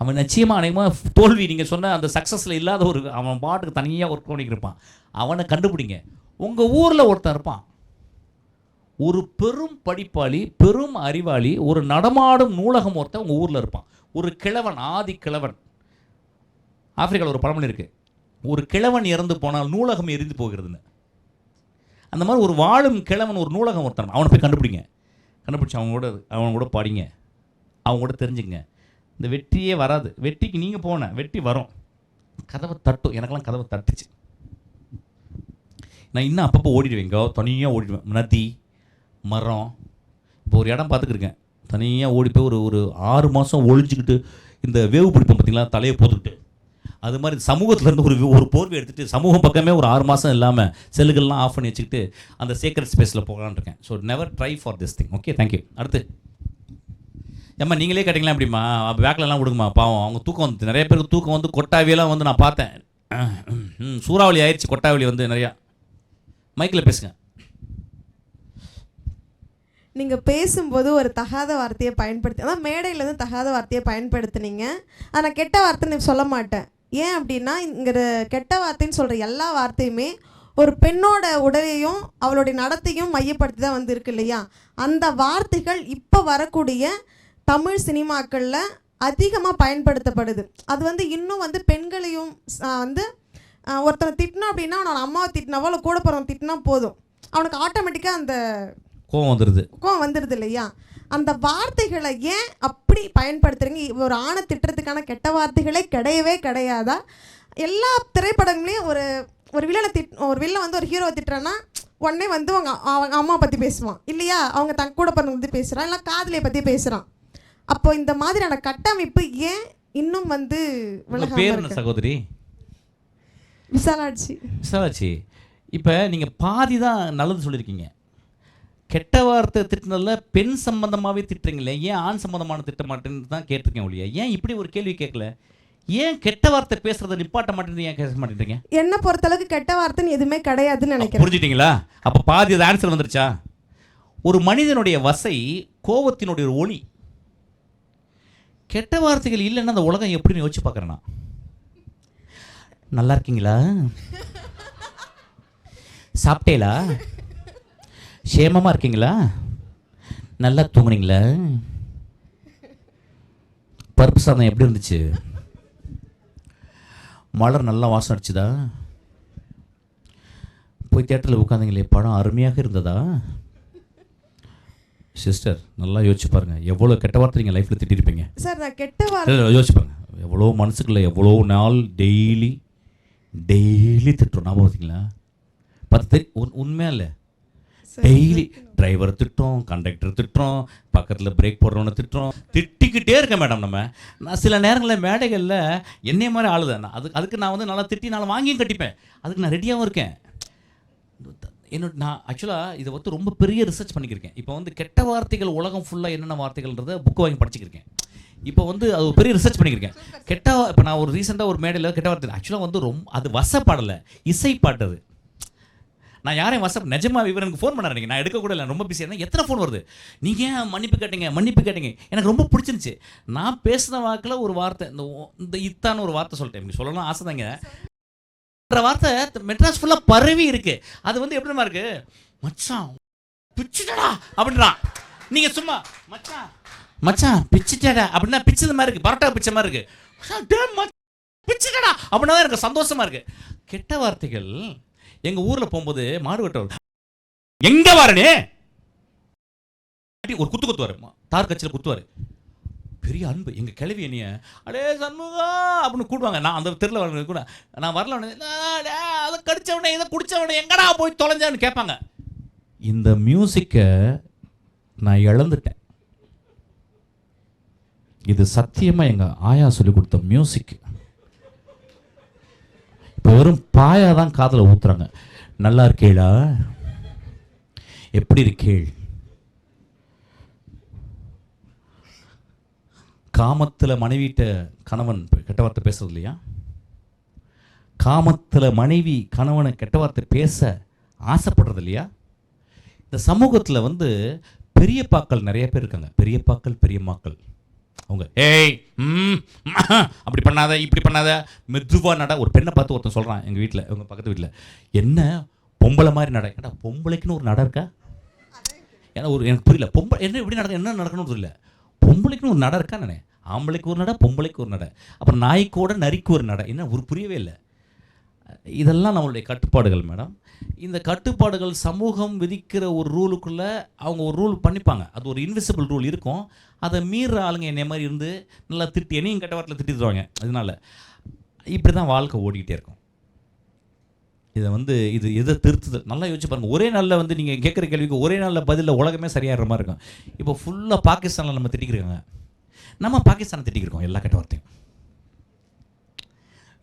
அவன் நிச்சயமாக அநேகமாக தோல்வி, நீங்கள் சொன்ன அந்த சக்ஸஸில் இல்லாத ஒரு, அவன் பாட்டுக்கு தனியாக ஒர்க் பண்ணிக்கிட்டு இருப்பான். அவனை கண்டுபிடிங்க. உங்கள் ஊரில் ஒருத்தன் இருப்பான், ஒரு பெரும் படிப்பாளி, பெரும் அறிவாளி, ஒரு நடமாடும் நூலகம் ஒருத்தன் உங்கள் ஊரில் இருப்பான். ஒரு கிழவன், ஆதி கிழவன். ஆப்பிரிக்காவில் ஒரு பழமொழி இருக்குது, ஒரு கிழவன் இறந்து போனால் நூலகம் எரிந்து போகிறதுன்னு. அந்த மாதிரி ஒரு வாழும் கிழவன், ஒரு நூலகம் ஒருத்தன், அவனை போய் கண்டுபிடிங்க. கண்டுபிடிச்சி அவங்க கூட பாடிங்க, அவங்க கூட தெரிஞ்சுங்க. இந்த வெற்றியே வராது. வெற்றிக்கு நீங்கள் போன வெற்றி வரும், கதவை தட்டும். எனக்கெல்லாம் கதவை தட்டுச்சு. நான் இன்னும் அப்பப்போ ஓடிடுவேங்க, தனியாக ஓடிடுவேன். நதி, மரம், இப்போ ஒரு இடம் பார்த்துக்கிருக்கேன், தனியாக ஓடி போய் ஒரு 6 மாதம் ஒழிஞ்சிக்கிட்டு இந்த வேவு பிடிப்போம் பார்த்தீங்களா, தலையை போட்டுக்கிட்டு. அது மாதிரி சமூகத்துலேருந்து ஒரு போர்வை எடுத்துகிட்டு சமூகம் பக்கமே ஒரு 6 மாதம் இல்லாமல் செல்லுகள்லாம் ஆஃப் பண்ணி வச்சுக்கிட்டு அந்த சீக்ரெட் ஸ்பேஸில் போகலான்னு இருக்கேன். So never try for this thing. Okay, thank you. அடுத்து ஏம்மா நீங்களே கேட்டிங்களா எப்படிம்மா? பேக்கிலலாம் விடுங்கம்மா, பாவம் அவங்க தூக்கம் வந்து, நிறைய பேருக்கு தூக்கம் வந்து, கொட்டாவியெல்லாம் வந்து நான் பார்த்தேன். சூறாவளி ஆயிடுச்சு, கொட்டாவளி வந்து நிறையா. மைக்கில் பேசுங்க. நீங்கள் பேசும்போது ஒரு தகாத வார்த்தையை பயன்படுத்தி, அதான் மேடையிலேருந்து தகாத வார்த்தையை பயன்படுத்துனீங்க. ஆனால் கெட்ட வார்த்தைன்னு சொல்ல மாட்டேன். ஏன் அப்படின்னா, இங்கே கெட்ட வார்த்தைன்னு சொல்கிற எல்லா வார்த்தையுமே ஒரு பெண்ணோட உடலையும் அவளுடைய நடத்தையும் மையப்படுத்தி தான் வந்து இருக்கு இல்லையா? அந்த வார்த்தைகள் இப்போ வரக்கூடிய தமிழ் சினிமாக்களில் அதிகமாக பயன்படுத்தப்படுது. அது வந்து இன்னும் வந்து பெண்களையும் வந்து ஒருத்தனை திட்டினோம் அப்படின்னா, அவனோட அம்மாவை திட்டினாவோ இல்லை கூட போகிறவன் திட்டினா போதும், அவனுக்கு ஆட்டோமேட்டிக்காக அந்த கோவம் வந்துடுது இல்லையா? அந்த வார்த்தைகளை ஏன் அப்படி பயன்படுத்துறீங்க? ஒரு ஆணை திட்டுறதுக்கான கெட்ட வார்த்தைகளே கிடையவே கிடையாதா? எல்லா திரைப்படங்களையும் ஒரு வில்லன் வந்து ஒரு ஹீரோவை திட்டுறான்னா உடனே வந்து அவங்க அம்மா பற்றி பேசுவான் இல்லையா? அவங்க தன் கூட பிறந்தவங்க பற்றி பேசுகிறான், இல்லை காதலியை பற்றி பேசுகிறான். அப்போ இந்த மாதிரியான கட்டமைப்பு ஏன் இன்னும் வந்து சகோதரி விசாலாட்சி, இப்போ நீங்கள் பாதி தான் நல்லது சொல்லியிருக்கீங்க. கெட்ட வார்த்தை திட்டினதில் பெண் சம்பந்தமாகவே திட்டுறீங்களே, ஏன் ஆண் சம்பந்தமான திட்ட மாட்டேன்னு தான் கேட்டிருக்கேன் ஒழிய, ஏன் இப்படி ஒரு கேள்வி கேட்கல? ஏன் கெட்ட வார்த்தை பேசுறதை நிப்பாட்ட மாட்டேன்னு ஏன் பேச மாட்டேன்றீங்க? என்ன பொறுத்தளவுக்கு கெட்ட வார்த்தைன்னு எதுவுமே கிடையாதுன்னு நினைக்கிறேன். புரிஞ்சுட்டீங்களா? அப்போ பாதி அது ஆன்சர் வந்துருச்சா? ஒரு மனிதனுடைய வசை கோபத்தினுடைய ஒரு ஒளி. கெட்ட வார்த்தைகள் இல்லைன்னா அந்த உலகம் எப்படின்னு யோசிச்சு பார்க்குறேன்னா, நல்லா இருக்கீங்களா, சாப்பிட்டேலா, சேமமாக இருக்கீங்களா, நல்லா தூங்குனீங்களா, பருப்பு சாதம் எப்படி இருந்துச்சு, மலர் நல்லா வாசம் அடிச்சுதா, போய் தியேட்டரில் உட்காந்தீங்களே படம் அருமையாக இருந்ததா. சிஸ்டர் நல்லா யோசிச்சு பாருங்க, எவ்வளோ கெட்ட வார்த்தை நீங்கள் லைஃப்பில் திட்டிருப்பீங்க. சார் நான் கெட்ட வார்த்தை யோசிச்சு பாருங்க, எவ்வளோ மனசுக்குள்ள எவ்வளோ நாள் டெய்லி திட்டுறோம். ஞாபகம் பார்த்தீங்களா? உண்மையாக இல்லை, டெய்லி டிரைவர் திட்டுறோம், கண்டக்டர் திட்டுறோம், பக்கத்தில் பிரேக் போடுறவனை திட்டிக்கிட்டே இருக்கேன் மேடம். நான் சில நேரங்களில் மேடைகளில் என்னைய மாதிரி ஆளுதான், அதுக்கு நான் வந்து நல்லா திட்டி நான் வாங்கியும் கட்டிப்பேன், அதுக்கு நான் ரெடியாகவும் இருக்கேன். நான் ஆக்சுவலாக இதை வந்து ரொம்ப பெரிய ரிசர்ச் பண்ணிக்கிருக்கேன். இப்போ வந்து கெட்ட வார்த்தைகள் உலகம் ஃபுல்லாக என்னென்ன வார்த்தைகள்ன்றதை புக்கு வாங்கி படிச்சுக்கிருக்கேன். இப்போ வந்து அது ஒரு பெரிய ரிசர்ச் பண்ணிக்கிருக்கேன். இப்போ நான் ஒரு ரீசெண்டாக ஒரு மேடையில் கெட்ட வார்த்தை ஆக்சுவலாக வந்து அது வசப்பாடலை, இசை பாட்டது. நான் யாரையும் நிஜமாக இவர் எனக்கு ஃபோன் பண்ணாரு, நான் எடுக்கக்கூட இல்லை, ரொம்ப பிஸியாக இருந்தேன். எத்தனை ஃபோன் வருது, நீங்கள் ஏன் மன்னிப்பு கேட்டீங்க. எனக்கு ரொம்ப பிடிச்சிருந்துச்சு. நான் பேசின வாக்கில் ஒரு வார்த்தை, இந்த இத்தான்னு ஒரு வார்த்தை சொல்லிட்டேன். இப்படி சொல்லலாம் ஆசை தாங்க. வார்த்தை மெட்ராஸ் ஃபுல்லாக பரவி இருக்கு. அது வந்து எப்படிமா இருக்கு, மச்சான் பிச்சுட்டடா அப்படின்றான். நீங்க சும்மா மச்சான் பிச்சுட்டடா அப்படின்னா பிச்சது மாதிரி இருக்கு, பரோட்டா பிச்ச மாதிரி இருக்கு. பிச்சுட்டடா அப்படின்னா தான் எனக்கு சந்தோஷமா இருக்கு. கெட்ட வார்த்தைகள் எங்க ஊர்ல போகும்போது மாடு வெட்டவர் எங்க வாரனே ஒரு குத்துவாரு, தார் கட்சியில் குத்துவாரு. பெரிய அன்பு. எங்கள் கிளவி என்னைய அடே சண்முகா அப்படின்னு கூடுவாங்க. நான் அந்த தெருவில் வரணும் கூட நான் வரல, அதை கடிச்சவனே இதை குடிச்சவனே எங்கடா போய் தொலைஞ்சான்னு கேட்பாங்க. இந்த மியூசிக்கை நான் இழந்துட்டேன். இது சத்தியமாக எங்கள் ஆயா சொல்லி கொடுத்த மியூசிக். இப்போ வெறும் பாயா தான் காதில் ஊத்துறாங்க. நல்லா இருக்கேடா, எப்படி இருக்கேள், காமத்தில் மனைவிட்ட கணவன் கெட்ட வார்த்தை பேசுறது இல்லையா? காமத்தில் மனைவி கணவனை கெட்ட வார்த்தை பேச ஆசைப்படுறது இல்லையா? இந்த சமூகத்தில் வந்து பெரியப்பாக்கள் நிறைய பேர் இருக்காங்க. பெரியம்மாக்கள் அவங்க ஏய் அப்படி பண்ணாத, இப்படி பண்ணாத, மெதுவாக நட. ஒரு பெண்ணை பார்த்து ஒருத்தன் சொல்கிறான் எங்கள் வீட்டில், எங்கள் பக்கத்து வீட்டில், என்ன பொம்பளை மாதிரி நட. ஏன்னா பொம்பளைக்குன்னு ஒரு நட இருக்கா? ஏன்னா எனக்கு புரியல, என்ன இப்படி என்ன நடக்கணும்னு தெரியல. பொம்பளைக்குன்னு ஒரு நட இருக்கா? நானே ஆம்பளைக்கு ஒரு நட, பொம்பளைக்கு ஒரு நட, அப்புறம் நாய்க்கோட நரிக்கு ஒரு நட. என்ன ஒரு புரியவே இல்லை. இதெல்லாம் நம்மளுடைய கட்டுப்பாடுகள் மேடம். இந்த கட்டுப்பாடுகள் சமூகம் விதிக்கிற ஒரு ரூலுக்குள்ளே அவங்க ஒரு ரூல் பண்ணிப்பாங்க. அது ஒரு இன்விசிபிள் ரூல் இருக்கும். அதை மீற ஆளுங்க என்னை மாதிரி இருந்து நல்லா திட்டி என்னையும் கெட்ட வார்த்தையில் திட்டி தருவாங்க. அதனால இப்படி தான் வாழ்க்கை ஓடிக்கிட்டே இருக்கும். இதை வந்து இது எதை திருத்துதல் நல்லா யோசிச்சு பாருங்கள். ஒரே நாளில் வந்து நீங்கள் கேட்குற கேள்விக்கு ஒரே நாளில் பதிலில் உலகமே சரியாகிற மாதிரி இருக்கும். இப்போ ஃபுல்லாக பாகிஸ்தானில் நம்ம திட்டிக்கிறோங்க, நம்ம பாகிஸ்தானை திட்டிக்கிருக்கோம் எல்லா கெட்ட வார்த்தையும்.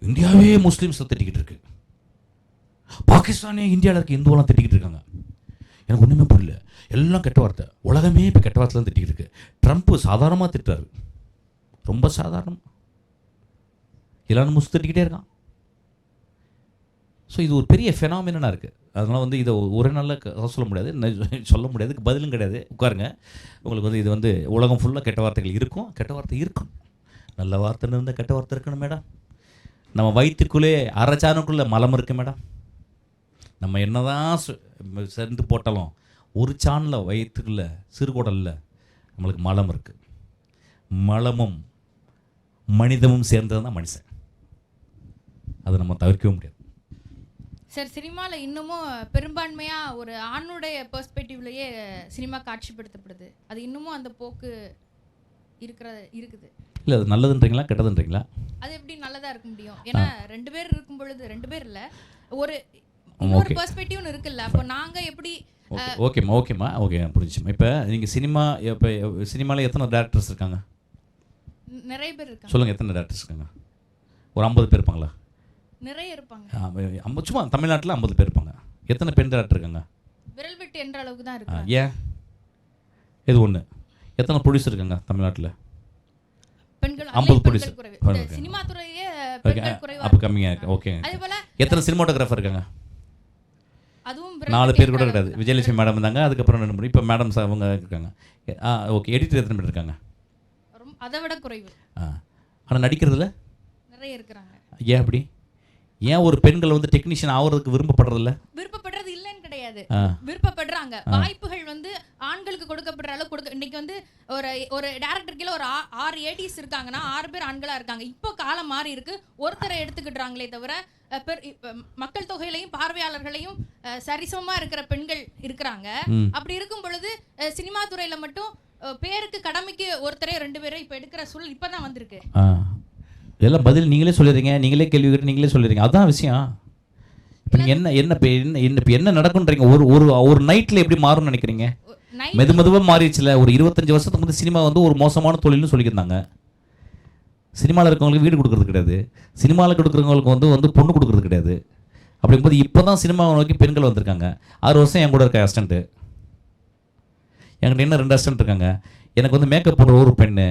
இந்தியாவே முஸ்லீம்ஸை திட்டிக்கிட்டு இருக்கு, பாகிஸ்தானே இந்தியாவில் இருக்க இந்துவெல்லாம் திட்டிக்கிட்டு இருக்காங்க. எனக்கு ஒன்றுமே புரியல, எல்லாம் கெட்ட வார்த்தை. உலகமே இப்போ கெட்ட வார்த்தைலாம் திட்டிக்கிட்டு இருக்கு. ட்ரம்ப் சாதாரணமாக திட்டுறாரு, ரொம்ப சாதாரணம். எல்லாரும் முஸ்லீம் திட்டிக்கிட்டே இருக்கான். ஸோ இது ஒரு பெரிய ஃபெனாமினாக இருக்குது. அதனால் வந்து இதை ஒரே நாளில் சொல்ல முடியாது, பதிலும் கிடையாது. உட்காருங்க, உங்களுக்கு வந்து இது வந்து உலகம் ஃபுல்லாக கெட்ட வார்த்தைகள் இருக்கும். கெட்ட வார்த்தை இருக்கும், நல்ல வார்த்தைன்னு இருந்தால் கெட்ட வார்த்தை இருக்கணும் மேடம். நம்ம வயிற்றுக்குள்ளே அரைச்சானுக்குள்ளே மலம் இருக்குது மேடம். நம்ம என்ன தான் சென்று போட்டாலும் ஒரு சானில் வயிற்றுக்குள்ளே சிறுகுடலில் நம்மளுக்கு மலம் இருக்குது. மலமும் மனிதமும் சேர்ந்தது தான் மனுஷன். அதை நம்ம தவிர்க்கவே முடியாது. சார், சினிமாவில் இன்னமும் பெரும்பான்மையாக ஒரு ஆணுடைய பெர்ஸ்பெக்டிவ்லேயே சினிமா காட்சிப்படுத்தப்படுது. அது இன்னமும் அந்த போக்கு இருக்குது. இல்லை, அது நல்லதுன்றீங்களா கெட்டதுன்றீங்களா? அது எப்படி நல்லதாக இருக்க முடியும்? ஏன்னா 2 பேர் இருக்கும் பொழுது 2 பேர் இல்லை, ஒரு இன்னொரு பெர்ஸ்பெக்டிவ்னு இருக்குல்ல. அப்போ நாங்கள் எப்படி? ஓகேம்மா புரிஞ்சுமா. இப்போ நீங்கள் சினிமாவில் எத்தனை டேரக்டர்ஸ் இருக்காங்க? நிறைய பேர் இருக்காங்க. சொல்லுங்கள், எத்தனை டேரக்டர்ஸ் இருக்காங்க? ஒரு 50 பேர் இருப்பாங்களா? நிறைய இருப்பாங்க. சும்மா தமிழ்நாட்டில் 50 பேர் இருப்பாங்க. எத்தனை பெண் டேரக்டர் இருக்காங்க? விரல் விட்டு என்ற அளவுக்கு தான் இருக்காங்க. ஏன் இது ஒன்று? எத்தனை ப்ரொடியூசர் இருக்காங்க தமிழ்நாட்டில்? பெண்கள் 50 ப்ரொடியூசர். சினிமா துறையே பெண்கள் குறைவா, அப்போ கம்மியாக இருக்கு. ஓகே. அதே போல எத்தனை சினிமாட்டோகிராஃபர் இருக்காங்க? அதுவும் 4 பேர் கூட கிடையாது. விஜயலட்சுமி மேடம் இருந்தாங்க, அதுக்கப்புறம் 2 இப்போ மேடம் சார் அவங்க இருக்காங்க. ஓகே, எடிட்டர் எத்தனை பேர் இருக்காங்க? அதை விட குறைவு. ஆனால் நடிக்கிறதுல நிறைய இருக்கிறாங்க. ஏன் அப்படி? ஏன் ஒரு பெண்கள் வந்து டெக்னீஷியன் ஆகிறதுக்கு விருப்பப்படுறதில்ல? விருப்பப்படுறது இல்லைன்னு கிடையாது, விருப்பப்படுறாங்க. வாய்ப்புகள் வந்து ஆண்களுக்கு கொடுக்கப்படுற அளவு கொடுக்க. இன்னைக்கு வந்து ஒரு டேரக்டர் கீழே ஒரு 6 ஏடிஸ் இருக்காங்கன்னா 6 பேர் ஆண்களா இருக்காங்க. இப்போ காலம் மாறி இருக்கு, ஒருத்தரை எடுத்துக்கிட்டாங்களே தவிர மக்கள் தொகையிலையும் பார்வையாளர்களையும் சரிசமமா இருக்கிற பெண்கள் இருக்கிறாங்க. அப்படி இருக்கும் பொழுது சினிமா துறையில மட்டும் பேருக்கு கடமைக்கு ஒருத்தரே 2 பேரை இப்போ எடுக்கிற சூழல் இப்பதான் வந்திருக்கு. இதெல்லாம் பதில் நீங்களே சொல்லிடுறீங்க, நீங்களே கேள்வி கேட்டு நீங்களே சொல்லிடுறீங்க. அதுதான் விஷயம். இப்போ நீங்கள் என்ன நடக்குன்றீங்க? ஒரு நைட்டில் எப்படி மாறும்னு நினைக்கிறீங்க? மெதுவாக மாறிடுச்சுல. ஒரு 25 வருஷத்துக்கு வந்து சினிமா வந்து ஒரு மோசமான தொழில்னு சொல்லியிருந்தாங்க. சினிமாவில் இருக்கவங்களுக்கு வீடு கொடுக்குறது கிடையாது, சினிமாவில் கொடுக்குறவங்களுக்கு வந்து பொண்ணு கொடுக்குறது கிடையாது. அப்படிங்கும்போது இப்போ தான் சினிமாவை நோக்கி பெண்கள் வந்திருக்காங்க. 6 வருஷம் என் கூட இருக்க அசிஸ்டண்ட்டு, என்கிட்ட இன்னும் 2 அசிஸ்டன்ட் இருக்காங்க. எனக்கு வந்து மேக்கப் போடுற ஒரு பெண்ணு,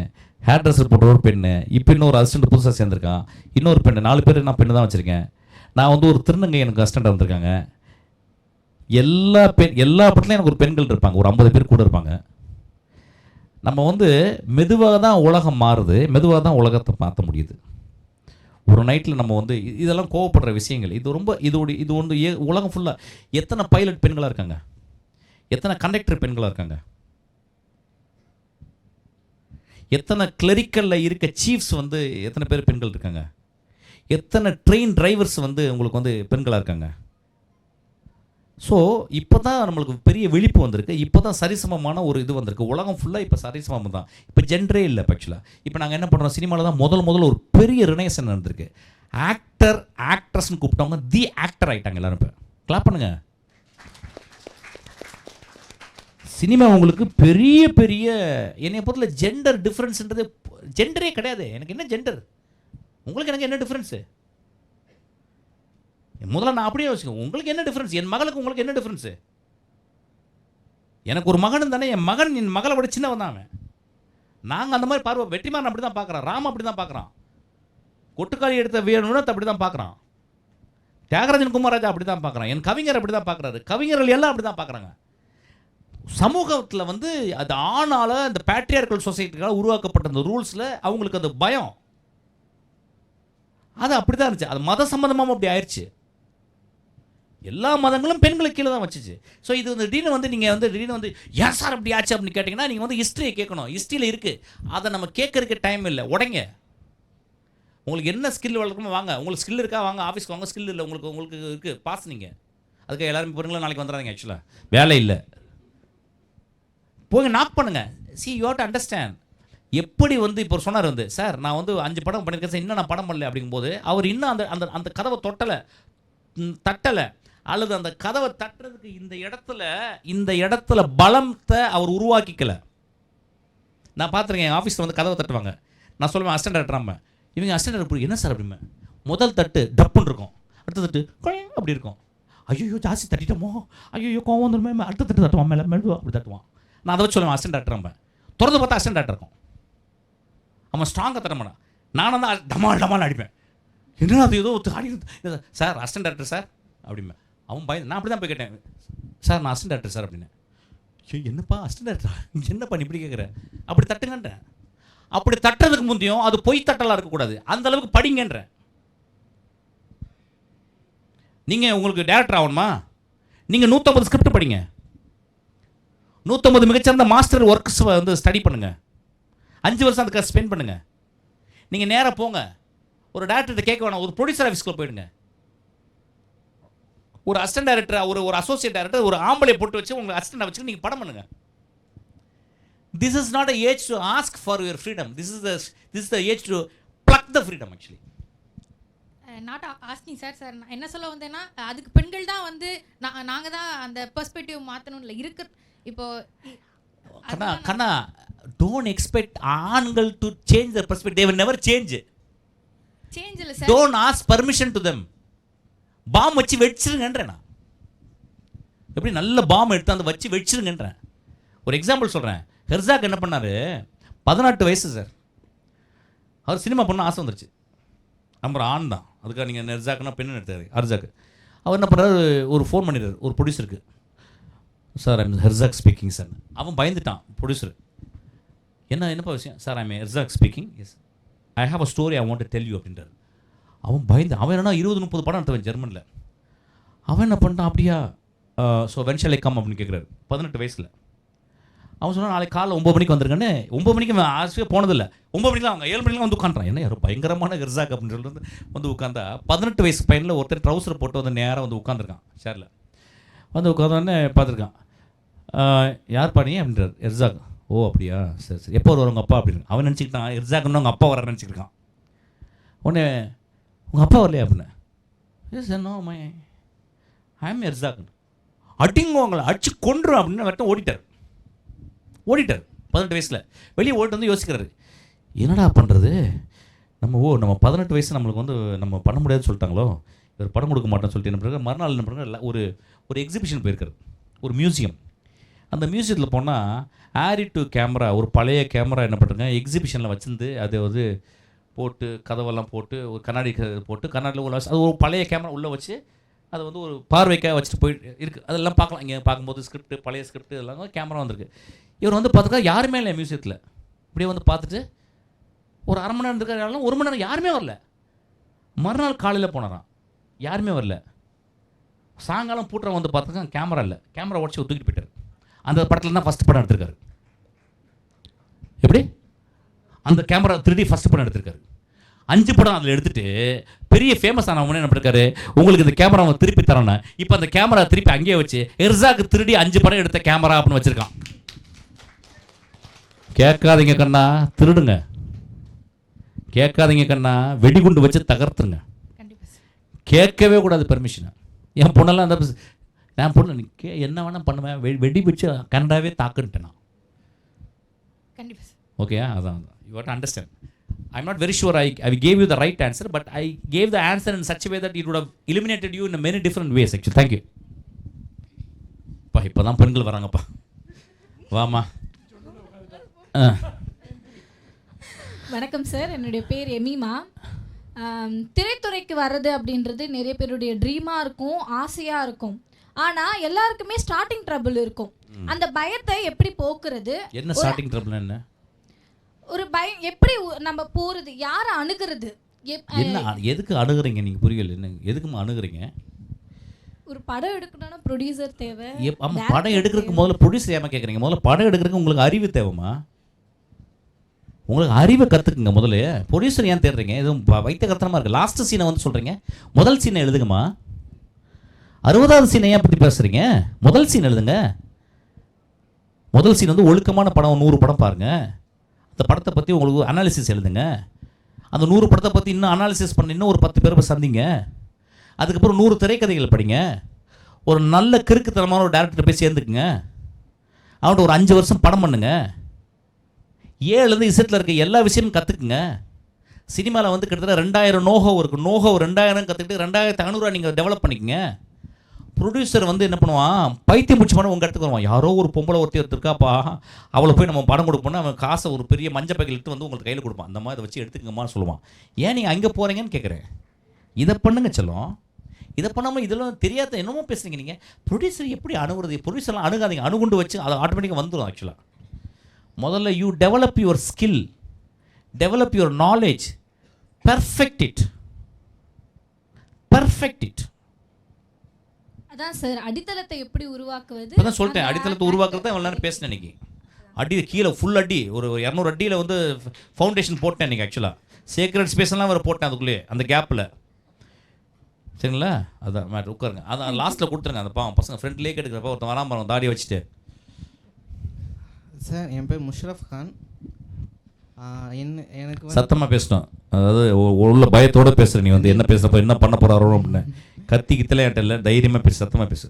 ஹேர் ட்ரெஸ்ஸர் போடுற ஒரு பெண்ணு, இப்போ இன்னொரு அசிஸ்டன்ட் புதுசாக சேர்ந்துருக்கான், இன்னொரு பெண்ணு, 4 பேர் நான் பெண்ணு தான் வச்சுருக்கேன். நான் வந்து ஒரு திருநங்கை எனக்கு அசிஸ்டண்ட் வந்திருக்காங்க. எல்லா படத்துலையும் எனக்கு ஒரு பெண்கள் இருப்பாங்க, ஒரு 50 பேர் கூட இருப்பாங்க. நம்ம வந்து மெதுவாக தான் உலகம் மாறுது, மெதுவாக தான் உலகத்தை மாற்ற முடியுது. ஒரு நைட்டில் நம்ம வந்து இதெல்லாம் கோவப்படுற விஷயங்கள். இது ஒன்று உலகம் ஃபுல்லாக எத்தனை பைலட் பெண்களாக இருக்காங்க, எத்தனை கண்டக்டர் பெண்களாக இருக்காங்க, எத்தனை கிளரிக்கலில் இருக்க சீஃப்ஸ் வந்து எத்தனை பேர் பெண்கள் இருக்காங்க, எத்தனை ட்ரெயின் டிரைவர்ஸ் வந்து உங்களுக்கு வந்து பெண்களாக இருக்காங்க. ஸோ இப்போ தான் நம்மளுக்கு பெரிய விழிப்பு வந்திருக்கு, இப்போ தான் சரிசமமான ஒரு இது வந்திருக்கு. உலகம் ஃபுல்லாக இப்போ சரிசமம் தான், இப்போ ஜென்ரே இல்லை. ஆக்சுவலாக இப்போ நாங்கள் என்ன பண்ணுறோம், சினிமாவில் தான் முதல்ல ஒரு பெரிய ரினேஷன் நடந்திருக்கு. ஆக்ட்ரஸ்ன்னு கூப்பிட்டவங்க தி ஆக்டர் ஆகிட்டாங்க எல்லாரும். இப்போ கிளாப் பண்ணுங்க. சினிமா உங்களுக்கு பெரிய என்னை பொறுத்தல ஜெண்டர் டிஃப்ரென்ஸ்ன்றது ஜெண்டரே கிடையாது. எனக்கு என்ன ஜெண்டர், உங்களுக்கு எனக்கு என்ன டிஃப்ரென்ஸு? முதல்ல நான் அப்படியே யோசிக்கேன், உங்களுக்கு என்ன டிஃப்ரென்ஸ், என் மகளுக்கு உங்களுக்கு என்ன டிஃப்ரென்ஸு? எனக்கு ஒரு மகன் தானே, என் மகளை விட சின்னவன் தான் அவன். நாங்கள் அந்த மாதிரி பார்வை, வெற்றிமாறன் அப்படி தான் பார்க்குறான், ராம் அப்படி தான் பார்க்குறான், கொட்டுக்காளி எடுத்த வேணும்னு அப்படி தான் பார்க்குறான், தியாகராஜன் குமாரராஜா அப்படி தான் பார்க்குறான், என் கவிஞர் அப்படி தான் பார்க்குறாரு, கவிஞர்கள் எல்லாம் அப்படி தான் பார்க்குறாங்க. சமூகத்தில் வந்து அது ஆனால இந்த பேட்ரியார்கல் சொசைட்டிக்காக உருவாக்கப்பட்ட அந்த ரூல்ஸில் அவங்களுக்கு அது பயம், அது அப்படி தான் இருந்துச்சு. அது மத சம்பந்தமாக அப்படி ஆயிடுச்சு. எல்லா மதங்களும் பெண்களுக்கு கீழே தான் வச்சுச்சு. ஸோ இது வந்து திடீர்னு வந்து ஏன் சார் அப்படி ஆச்சு அப்படின்னு கேட்டிங்கன்னா, நீங்கள் வந்து ஹிஸ்ட்ரியை கேட்கணும். ஹிஸ்ட்ரியில் இருக்குது, அதை நம்ம கேட்கறதுக்கு டைம் இல்லை. உடைங்க, உங்களுக்கு என்ன ஸ்கில் வளர்க்கணுமோ வாங்க. உங்களுக்கு ஸ்கில் இருக்கா வாங்க, ஆஃபீஸ்க்கு வாங்க. ஸ்கில் இல்லை உங்களுக்கு இருக்குது, பாஸ். நீங்கள் அதுக்கு எல்லாரும் பாருங்களா, நாளைக்கு வந்துடுறாங்க. ஆக்சுவலாக வேலை இல்லை, போய் நாக் பண்ணுங்க. C you have to understand. எப்படி வந்து இப்போ சொன்னார் வந்து, சார் நான் வந்து 5 படம் பண்ணியிருக்கேன் சார், இன்னும் நான் படம் பண்ணல அப்படிங்கும்போது அவர் இன்னும் அந்த கதவை தட்டலை, அல்லது அந்த கதவை தட்டுறதுக்கு இந்த இடத்துல பலத்தை அவர் உருவாக்கிக்கல. நான் பார்த்துருக்கேன், என் ஆஃபீஸில் வந்து கதவை தட்டுவாங்க, நான் சொல்லுவேன் அசிஸ்டன்ட் டேரக்டராம, இவங்க அசிஸ்டன்ட் டேரக்டர் என்ன சார் அப்படிமே, முதல் தட்டு டப்புன்னு இருக்கும், அடுத்த தட்டு அப்படி இருக்கும். ஐயோ ஜாஸ்தி தட்டிட்டோமோ, ஐயோ கோவம் வந்துருமே, அடுத்த தட்டு தட்டுவான், மேலே அப்படி தட்டுவான். நான் அதை வச்சு சொல்லுவேன் அசிஸ்டன்ட் டேரக்டராம. திறந்து பார்த்தா அசிஸ்டன்ட் டேரக்டர் இருக்கும், அவன் ஸ்ட்ராங்காக தட்டமாட்டான். நானும் தான் டமால் அடிப்பேன். என்ன அது ஏதோ ஆடி, சார் அசிஸ்டன்ட் டேரக்டர் சார் அப்படிமே. அவன் பயந்து, நான் அப்படி தான் போய் கேட்டேன், சார் நான் அசிஸ்டன்ட் டேரக்டர் சார் அப்படின்னு. என்னப்பா அசிஸ்டன்ட் டேரக்டர், என்னப்பா நீ இப்படி கேட்குற, அப்படி தட்டுங்கன்றேன். அப்படி தட்டுறதுக்கு முந்தையும் அது பொய் தட்டலாம் இருக்கக்கூடாது, அந்த அளவுக்கு படிங்கன்றேன். நீங்கள் உங்களுக்கு டேரக்டர் ஆகணுமா, நீங்கள் 150 ஸ்கிரிப்ட் படிங்க, 150 மிகச்சிறந்த மாஸ்டர் ஒர்க்ஸ் வந்து ஸ்டடி பண்ணுங்கள், 5 வருஷம் அதுக்காக ஸ்பெண்ட் பண்ணுங்கள். நீங்கள் நேராக போங்க, ஒரு டேரக்டர்கிட்ட கேட்க வேணாம், ஒரு ப்ரொடியூசர் ஆஃபீஸ்க்குள்ள போயிடுங்க. ஒரு அசிஸ்டன்ட் டைரக்டர், ஒரு அசோசியேட் டைரக்டர், ஒரு ஆம்பளை போட்டு வச்சு உங்களுக்கு அசிஸ்டன்ட் வச்சு நீங்கள் படம் பண்ணுங்க. This is not a age to ask for your freedom, this is the age to plug the freedom. Actually not asking sir. நான் என்ன சொல்ல வந்தேன்னா, அதுக்கு பெண்கள் தான் வந்து நாங்கள் தான் அந்த பெர்ஸ்பெக்டிவ் மாற்றணும் இல்லை இருக்கு. இப்போ கண்ணா டோன்ட் எக்ஸ்பெக்ட் ஆண்கள் to change their perspective, they will never change. Change இல்லை sir, don't ask permission to them. Bomb வச்சு வெடிச்சிருங்கன்றேன் நான். எப்படி நல்ல பாம் எடுத்து அந்த வச்சு வெடிச்சிருங்கன்றேன். ஒரு எக்ஸாம்பிள் சொல்கிறேன். ஹெர்சாக் என்ன பண்ணார், 18 வயசு சார், அவர் சினிமா பண்ண ஆசை வந்துருச்சு. நம்ம ஆண் தான், அதுக்காக நீங்கள் ஹெர்சாக்னா பெண்ணு எடுத்தாரு. ஹெர்சாக் அவர் என்ன பண்ணுறாரு, ஒரு ஃபோன் பண்ணிடுறாரு ஒரு ப்ரொடியூசருக்கு. Sir I'm Herzog speaking sir. அவன் பயந்துட்டான் ப்ரொடியூசர். என்னப்பா விஷயம்? Sir I'm Herzog speaking, yes I have a story I want to tell you அப்படின்றாரு. அவன் பயந்து, அவன் என்னன்னா 20-30 படம் எடுத்தவன் ஜெர்மனில். அவன் என்ன பண்ணிட்டான், அப்படியா so when shall I come அப்படின்னு கேட்குறாரு 18 வயசில். அவன் சொன்னால் நாளைக்கு காலைல 9 மணிக்கு வந்துருங்கன்னு. 9 மணிக்கு அவன் ஆசையே போனதில்லை. 9 மணிக்கெலாம் அவங்க 7 மணிக்கெலாம் வந்து உட்காந்துறான். என்ன யாரும் பயங்கரமான ஹெர்சாக் அப்படின்னு சொல்லிட்டு வந்து உட்காந்தா 18 வயசு பையனில் ஒருத்தர் ட்ரௌசர் போட்டு வந்து நேராக வந்து உட்காந்துருக்கான் ஷேரில். வந்து உட்காந்தோடனே பார்த்துருக்கான். யார் பண்ணி அப்படின்றார். ஹெர்சாக். ஓ அப்படியா, சரி சரி, எப்போ வருவார் உங்கள் அப்பா அப்படின்னு. அவன் நினச்சிக்கிட்டான் ஹெர்சாக்னு அவங்க அப்பா வர நினச்சிக்கிட்டான். உடனே உங்கள் அப்பா வரலையா அப்படின்னு. Yes no my I am Herzog. அடிங்க உங்களை அடிச்சு கொண்டுரும் அப்படின்னு வரட்டும் ஓடிட்டார். 18 வயசில் வெளியே ஓடிட்டு வந்து யோசிக்கிறாரு, என்னடா பண்ணுறது நம்ம. நம்ம 18 வயசு நம்மளுக்கு வந்து நம்ம பண்ண முடியாதுன்னு சொல்லிட்டாங்களோ, இவர் படம் கொடுக்க மாட்டேன்னு சொல்லிட்டு என்ன பண்ணுறாங்க. மறுநாள் என்ன பண்ணுறாங்க, ஒரு எக்ஸிபிஷன் போயிருக்காரு, ஒரு மியூசியம். அந்த மியூசியத்தில் போனால் ஆரி டு கேமரா, ஒரு பழைய கேமரா என்ன பண்ணுறாங்க எக்ஸிபிஷனில் வச்சுருந்து அதை வந்து போட்டு கதவெல்லாம் போட்டு ஒரு கண்ணாடி போட்டு கண்ணாடியில் உள்ள அது ஒரு பழைய கேமரா உள்ளே வச்சு அதை வந்து ஒரு பார்வைக்காக வச்சுட்டு போயிட்டு இருக்குது. அதெல்லாம் பார்க்கலாம். இங்கே பார்க்கும்போது ஸ்கிரிப்ட், பழைய ஸ்கிரிப்ட் இதெல்லாம் கேமரா வந்திருக்கு. இவர் வந்து பார்த்துக்கா யாருமே இல்லை மியூசியத்தில். இப்படியே வந்து பார்த்துட்டு ஒரு அரை மணி நேரம் இருக்கிற 1 மணி நேரம் யாருமே வரல. மறுநாள் காலையில் போனாராம், யாருமே வரல. சாயங்காலம் பூட்டுற வந்து பார்த்துக்கா கேமரா இல்லை. கேமரா உடச்சி தூக்கிட்டு போயிட்டார். அந்த படத்தில் தான் ஃபஸ்ட் படம் எடுத்திருக்காரு. எப்படி அந்த கேமரா 3D ஃபஸ்ட் படம் எடுத்திருக்காரு. 5 படம் அதில் எடுத்துட்டு பெரிய ஃபேமஸ் ஆனவங்க என்ன பண்ணிருக்காரு, உங்களுக்கு இந்த கேமராவை திருப்பி தரேன்னு. இப்போ அந்த கேமரா திருப்பி அங்கேயே வச்சு ஹெர்சாக் 3D 5 படம் எடுத்த கேமரா அப்படின்னு வச்சிருக்கான். கேட்காதீங்க கண்ணா, திருடுங்க. கேட்காதீங்க கண்ணா, வெடிகுண்டு வச்சு தகர்த்துருங்க. கேட்கவே கூடாது பெர்மிஷனை. என் பொண்ணெல்லாம் அந்த நான் பொண்ணு நீ என்ன வேணால் பண்ணுவேன், வெடி வச்சு கனடாவே தாக்குன்ட்டேன் நான். ஓகே, அதான் you what understand. I'm not very sure I gave you the right answer, but I gave the answer in such a way that it would have eliminated you in many different ways actually. Thank you. இப்போ தான் பெண்கள் வராங்கப்பா, வாமா. வணக்கம் sir, என்னுடைய பேர் எமிமா. திரைத்துறைக்கு வர்றது அப்படின்றது நிறைய பேருடைய ட்ரீமாக இருக்கும், ஆசையாக இருக்கும். ஆனால் எல்லாருக்குமே ஸ்டார்டிங் ட்ரபிள் இருக்கும். அந்த பயத்தை எப்படி போக்குறது? என்ன ஸ்டார்டிங் ட்ரபிள்? என்ன ஒரு பயம், எப்படி நம்ம போகிறது, யாரை அணுகிறது? என்ன எதுக்கு அணுகுறீங்க நீங்கள்? புரியல. என்ன எதுக்குமா அணுகுறீங்க? ஒரு படம் எடுக்கணும்னா ப்ரொடியூசர் தேவை. ஆமாம், படம் எடுக்கிறதுக்கு முதல்ல ப்ரொடியூசர் ஏமா கேட்குறீங்க? முதல்ல படம் எடுக்கிறதுக்கு உங்களுக்கு அறிவு தேவைமா? உங்களுக்கு அறிவை கற்றுக்குங்க முதல்ல. ப்ரொடியூசர் ஏன் தேடுறீங்க? எதுவும் வைத்த கருத்தமாக இருக்குது. லாஸ்ட் சீனை வந்து சொல்கிறீங்க, முதல் சீனை எழுதுங்கம்மா. 60வது சீனை ஏன் பற்றி பேசுகிறீங்க? முதல் சீன் எழுதுங்க. முதல் சீன் வந்து ஒழுக்கமான படம் 100 படம் பாருங்கள். அந்த படத்தை பற்றி உங்களுக்கு அனாலிசிஸ் எழுதுங்க. அந்த 100 படத்தை பற்றி இன்னும் அனாலிசிஸ் பண்ண இன்னும் ஒரு 10 பேரை சந்திங்க. அதுக்கப்புறம் 100 திரைக்கதைகள் படிங்க. ஒரு நல்ல கிறுக்குத்தனமான ஒரு டேரக்டர் போய் சேர்ந்துக்குங்க. அவன்கிட்ட ஒரு 5 வருஷம் படம் பண்ணுங்க. 7லேருந்து இசத்தில் இருக்க எல்லா விஷயமும் கற்றுக்குங்க. சினிமாவில் வந்து கிட்டத்தட்ட 2000 நோஹோ இருக்குது. நோஹோ 2000 கற்றுக்கிட்டு 2500 நீங்கள் டெவலப் பண்ணிக்கங்க. ப்ரொடியூசர் வந்து என்ன பண்ணுவான், பைத்தியம் பிடிச்சி பண்ண உங்கள் இடத்துக்கு வருவான். யாரோ ஒரு பொம்பளை ஒருத்தர் இருக்காப்பா, அவளை போய் நம்ம படம் கொடுப்போம்னா அவன் காசை ஒரு பெரிய மஞ்சள் பைக்கில் எடுத்து வந்து உங்களுக்கு கையில் கொடுப்பான். அந்த மாதிரி இதை வச்சு எடுத்துக்கங்கம்மான்னு சொல்லுவான். ஏன் நீங்கள் அங்கே போகிறீங்கன்னு கேட்குறேன். இதை பண்ணுங்க செல்லம். இதை பண்ணாமல் இதெல்லாம் தெரியாத என்னமோ பேசுகிறீங்க நீங்கள். ப்ரொடியூசர் எப்படி அணுகுறது? ப்ரொடியூசர்லாம் அணுகாதீங்க. அணுகுண்டு வச்சு அதை ஆட்டோமேட்டிக்காக வந்துடும். ஆக்சுவலாக முதல்ல you develop your skill, develop your knowledge, perfect it. அதான் சார், அடித்தளத்தை எப்படி உருவாக்குவது? அதான் சொல்லிட்டேன், அடித்தளத்தை உருவாக்குறது தான் இவ்வளோ நேரம் பேசினேன். இன்னைக்கு அடி கீழே ஃபுல் அடி, ஒரு 200 அடியில் வந்து ஃபவுண்டேஷன் போட்டேன் இன்றைக்கி. ஆக்சுவலாக சீக்ரெட் ஸ்பேஸ்லாம் வேறு போட்டேன் அதுக்குள்ளேயே, அந்த கேப்பில். சரிங்களா? அதான் மேட்ரு. உட்காருங்க. அதான் லாஸ்ட்டில் கொடுத்துருங்க. அந்த பசங்க ஃப்ரெண்ட்லேயே கேட்டுக்கிறப்ப ஒருத்தன் வராமல் பாருங்க தாடியை வச்சுட்டு. சார், என் பேர் முஷ்ரஃப் கான். எனக்கு சத்தமாக பேசணும். அதாவது உள்ள பயத்தோடு பேசுகிற நீ வந்து என்ன பேசுகிறப்ப என்ன பண்ண போகிறாரோ அப்படின்னு கத்தி கித்தல என்கிட்ட இல்லை. தைரியமாக பேசு, சத்தமாக பேசு.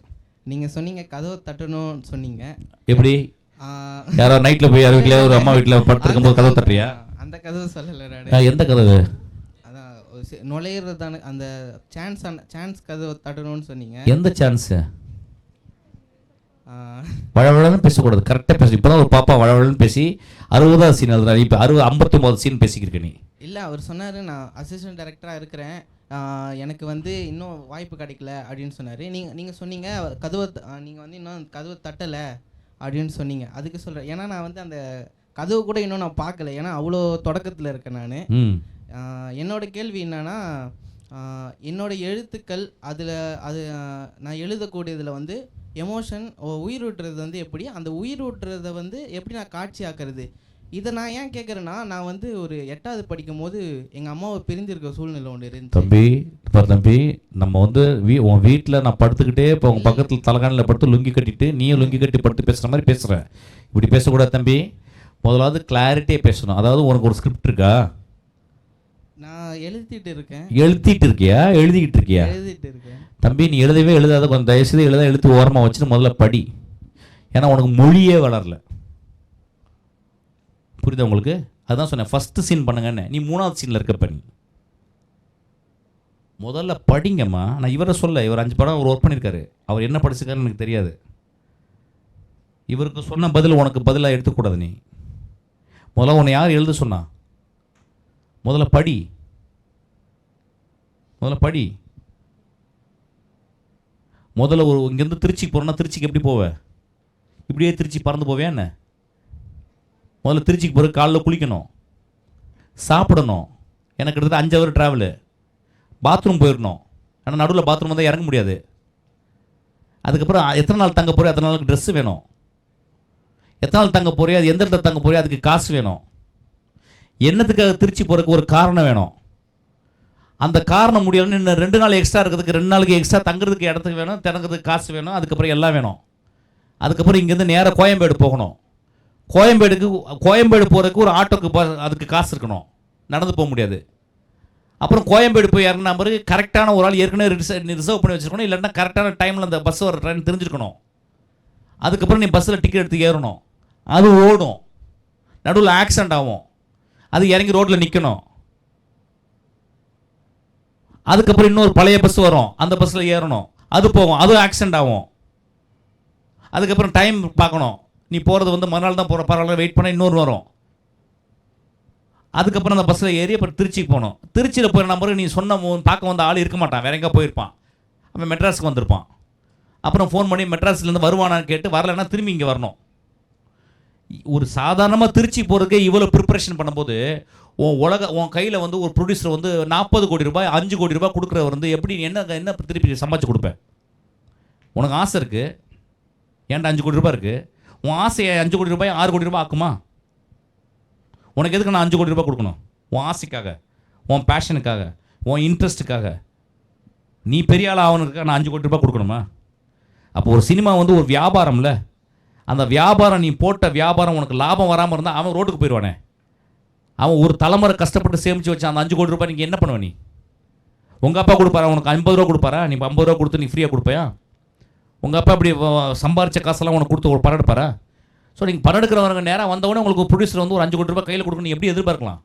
நீங்கள் சொன்னீங்க கதவை தட்டணும்னு சொன்னீங்க. எப்படி? யாரோ நைட்டில் போய் யார் வீட்டில் ஒரு அம்மா வீட்டில் படுத்துருக்கும் போது கதவை தட்டுறியா? அந்த கதவை சொல்லலை. எந்த கதவு? அதான் நுழையிறதான அந்த சான்ஸ் கதவை தட்டணும்னு சொன்னீங்க. எந்த சான்ஸு? வழவழன்னு பேசக்கூடாது, கரெக்டாக பேசு. இப்போ தான் ஒரு பாப்பா வழவழன்னு பேசி 60வது சீன் எழுதுறா. இப்போ 59வது சீன் பேசிக்கிருக்க நீ. இல்லை, அவர் சொன்னார் நான் அசிஸ்டன்ட் டைரக்டராக இருக்கிறேன், எனக்கு வந்து இன்னும் வாய்ப்பு கிடைக்கல அப்படின்னு சொன்னார். நீங்கள் சொன்னீங்க கதவை நீங்கள் வந்து இன்னும் கதவை தட்டலை அப்படின்னு சொன்னீங்க. அதுக்கு சொல்கிறேன், ஏன்னா நான் வந்து அந்த கதவு கூட இன்னும் நான் பார்க்கல, ஏன்னா அவ்வளோ தொடக்கத்தில் இருக்கேன் நான். என்னோட கேள்வி என்னன்னா, என்னோட எழுத்துக்கள் அதில் நான் எழுதக்கூடியதில் வந்து எமோஷன் உயிரூட்டுறது வந்து எப்படி, அந்த உயிரூட்டுறதை வந்து எப்படி நான் காட்சி ஆக்கிறது, இதை நான் ஏன் கேட்குறேன்னா, நான் வந்து ஒரு 8வது படிக்கும் போது எங்கள் அம்மாவை பிரிஞ்சிருக்க சூழ்நிலை ஒன்று இருந்துச்சு. தம்பி நம்ம வந்து உன் வீட்டில் நான் படுத்துக்கிட்டே இப்போ உங்கள் பக்கத்தில் தலைகாணியில் படுத்து லுங்கி கட்டிட்டு நீயும் லுங்கி கட்டி படுத்து பேசுகிற மாதிரி பேசுகிறேன். இப்படி பேசக்கூடாது தம்பி. முதலாவது கிளாரிட்டியே பேசணும். அதாவது உனக்கு ஒரு ஸ்கிரிப்ட் இருக்கா? நான் எழுதிட்டு இருக்கேன். எழுதிட்டு இருக்கியா? எழுதிக்கிட்டு இருக்கியா? எழுதிட்டு இருக்கேன். தம்பி நீ எழுதவே எழுதாத, கொஞ்சம் தயவுசெய்து எழுத்து ஓரமாக வச்சுட்டு முதல்ல படி. ஏன்னா உனக்கு மொழியே வளரல. புரியுதா உங்களுக்கு? அதுதான் சொன்னேன், ஃபஸ்ட்டு சீன் பண்ணுங்கன்னு. நீ 3வது சீனில் இருக்கப்ப நீ முதல்ல படிங்கம்மா. நான் இவரை சொல்ல, இவர் 5 படம் அவர் ஒர்க் பண்ணியிருக்காரு. அவர் என்ன படிச்சிருக்காருன்னு எனக்கு தெரியாது. இவருக்கு சொன்ன பதில் உனக்கு பதிலாக எடுத்துக்கூடாது. நீ முதல்ல உன்னை யார் எழுத சொன்னா? முதல்ல படி. முதல்ல ஒரு இங்கேருந்து திருச்சிக்கு போகிறோன்னா திருச்சிக்கு எப்படி போவேன்? இப்படியே திருச்சி பறந்து போவேன் என்ன? முதல்ல திருச்சிக்கு போகிற காலைல குளிக்கணும், சாப்பிடணும். எனக்கு கிட்டத்தட்ட 5 ஹவர் ட்ராவலு. பாத்ரூம் போயிடணும், ஆனால் நடுவில் பாத்ரூம் வந்தால் இறங்க முடியாது. அதுக்கப்புறம் எத்தனை நாள் தங்க போகிறேன், அத்தனை நாளுக்கு ட்ரெஸ்ஸு வேணும். எத்தனை நாள் தங்க போகிறேன், அது எந்த இடத்துல தங்க போகிறேன், அதுக்கு காசு வேணும். என்னத்துக்காக திருச்சி போகிறதுக்கு ஒரு காரணம் வேணும். அந்த காரணம் முடியலன்னு இன்னும் 2 நாள் எக்ஸ்ட்ரா இருக்கிறதுக்கு, 2 நாளைக்கு எக்ஸ்ட்ரா தங்குறதுக்கு இடத்துக்கு வேணும், திறக்கிறதுக்கு காசு வேணும். அதுக்கப்புறம் எல்லாம் வேணும். அதுக்கப்புறம் இங்கேருந்து நேராக கோயம்பேடு போகணும். கோயம்பேடு போகிறதுக்கு ஒரு ஆட்டோக்கு அதுக்கு காசு இருக்கணும், நடந்து போக முடியாது. அப்புறம் கோயம்பேடு போய் இறங்கின பிறகு கரெக்டான ஒரு ஆள் ஏற்கனவே ரிசர்வ் பண்ணி வச்சுருக்கணும், இல்லைன்னா கரெக்டான டைமில் அந்த பஸ் வர ட்ரெயின் தெரிஞ்சிருக்கணும். அதுக்கப்புறம் நீ பஸ்ஸில் டிக்கெட் எடுத்து ஏறணும், அது ஓடும், நடுவில் ஆக்சிடென்ட் ஆகும், அது இறங்கி ரோட்டில் நிற்கணும். அதுக்கப்புறம் இன்னொரு பழைய பஸ் வரும், அந்த பஸ்ஸில் ஏறணும், அது போகும், அது ஆக்சிடென்ட் ஆகும். அதுக்கப்புறம் டைம் பார்க்கணும், நீ போகிறது வந்து மறுநாள் தான் போகிற, பரவாயில்ல வெயிட் பண்ண இன்னொரு வரும். அதுக்கப்புறம் அந்த பஸ்ஸில் ஏறி அப்புறம் திருச்சிக்கு போகணும். திருச்சியில் போகிற நம்பருக்கு நீ சொன்ன பார்க்க வந்த ஆள் இருக்க மாட்டான், வேற எங்கே போயிருப்பான். அவன் மெட்ராஸுக்கு வந்திருப்பான். அப்புறம் ஃபோன் பண்ணி மெட்ராஸ்லேருந்து வருவானான்னு கேட்டு வரலைன்னா திரும்பி இங்கே வரணும். ஒரு சாதாரணமாக திருச்சி போகிறதுக்கே இவ்வளோ ப்ரிப்பரேஷன் பண்ணும்போது உன் கையில் வந்து ஒரு ப்ரொடியூசர் வந்து 40 கோடி ரூபாய் 5 கோடி ரூபாய் கொடுக்குறவர் வந்து எப்படி என்ன திருப்பி சம்பாதிச்சு கொடுப்பேன்? உனக்கு ஆசை இருக்குது, ஏன்டா 5 கோடி ரூபாய் இருக்குது, உன் ஆசையை 5 கோடி ரூபாய் 6 கோடி ரூபாய் ஆக்குமா? உனக்கு எதுக்கு நான் 5 கோடி ரூபாய் கொடுக்கணும்? உன் ஆசைக்காக, உன் பேஷனுக்காக, உன் இன்ட்ரெஸ்ட்டுக்காக, நீ பெரிய ஆள் ஆகணுக்காக நான் 5 கோடி ரூபாய் கொடுக்கணுமா? அப்போ ஒரு சினிமா வந்து ஒரு வியாபாரம்ல. அந்த வியாபாரம், நீ போட்ட வியாபாரம் உனக்கு லாபம் வராமல் இருந்தால் அவன் ரோட்டுக்கு போயிடுவானே. அவன் ஒரு தலைமுறை கஷ்டப்பட்டு சேமித்து வச்சான் அந்த 5 கோடி ரூபாய் நீங்கள் என்ன பண்ணுவ? நீ உங்கள் அப்பா கொடுப்பாரா? உனக்கு 50 ரூபா கொடுப்பாரா? நீ 50 ரூபா கொடுத்து நீ ஃப்ரீயாக கொடுப்பையா? உங்கள் அப்பா இப்படி சம்பாரித்த காசெல்லாம் உனக்கு கொடுத்து ஒரு படம் எடுப்பாரா? ஸோ நீங்கள் படம் எடுக்கிறவங்க நேராக வந்தவொடனே உங்களுக்கு ஒரு ப்ரொடியூசர் வந்து ஒரு 5 கோடி ரூபாய் கையில் கொடுக்கணும், எப்படி எதிர்பார்க்கலாம்?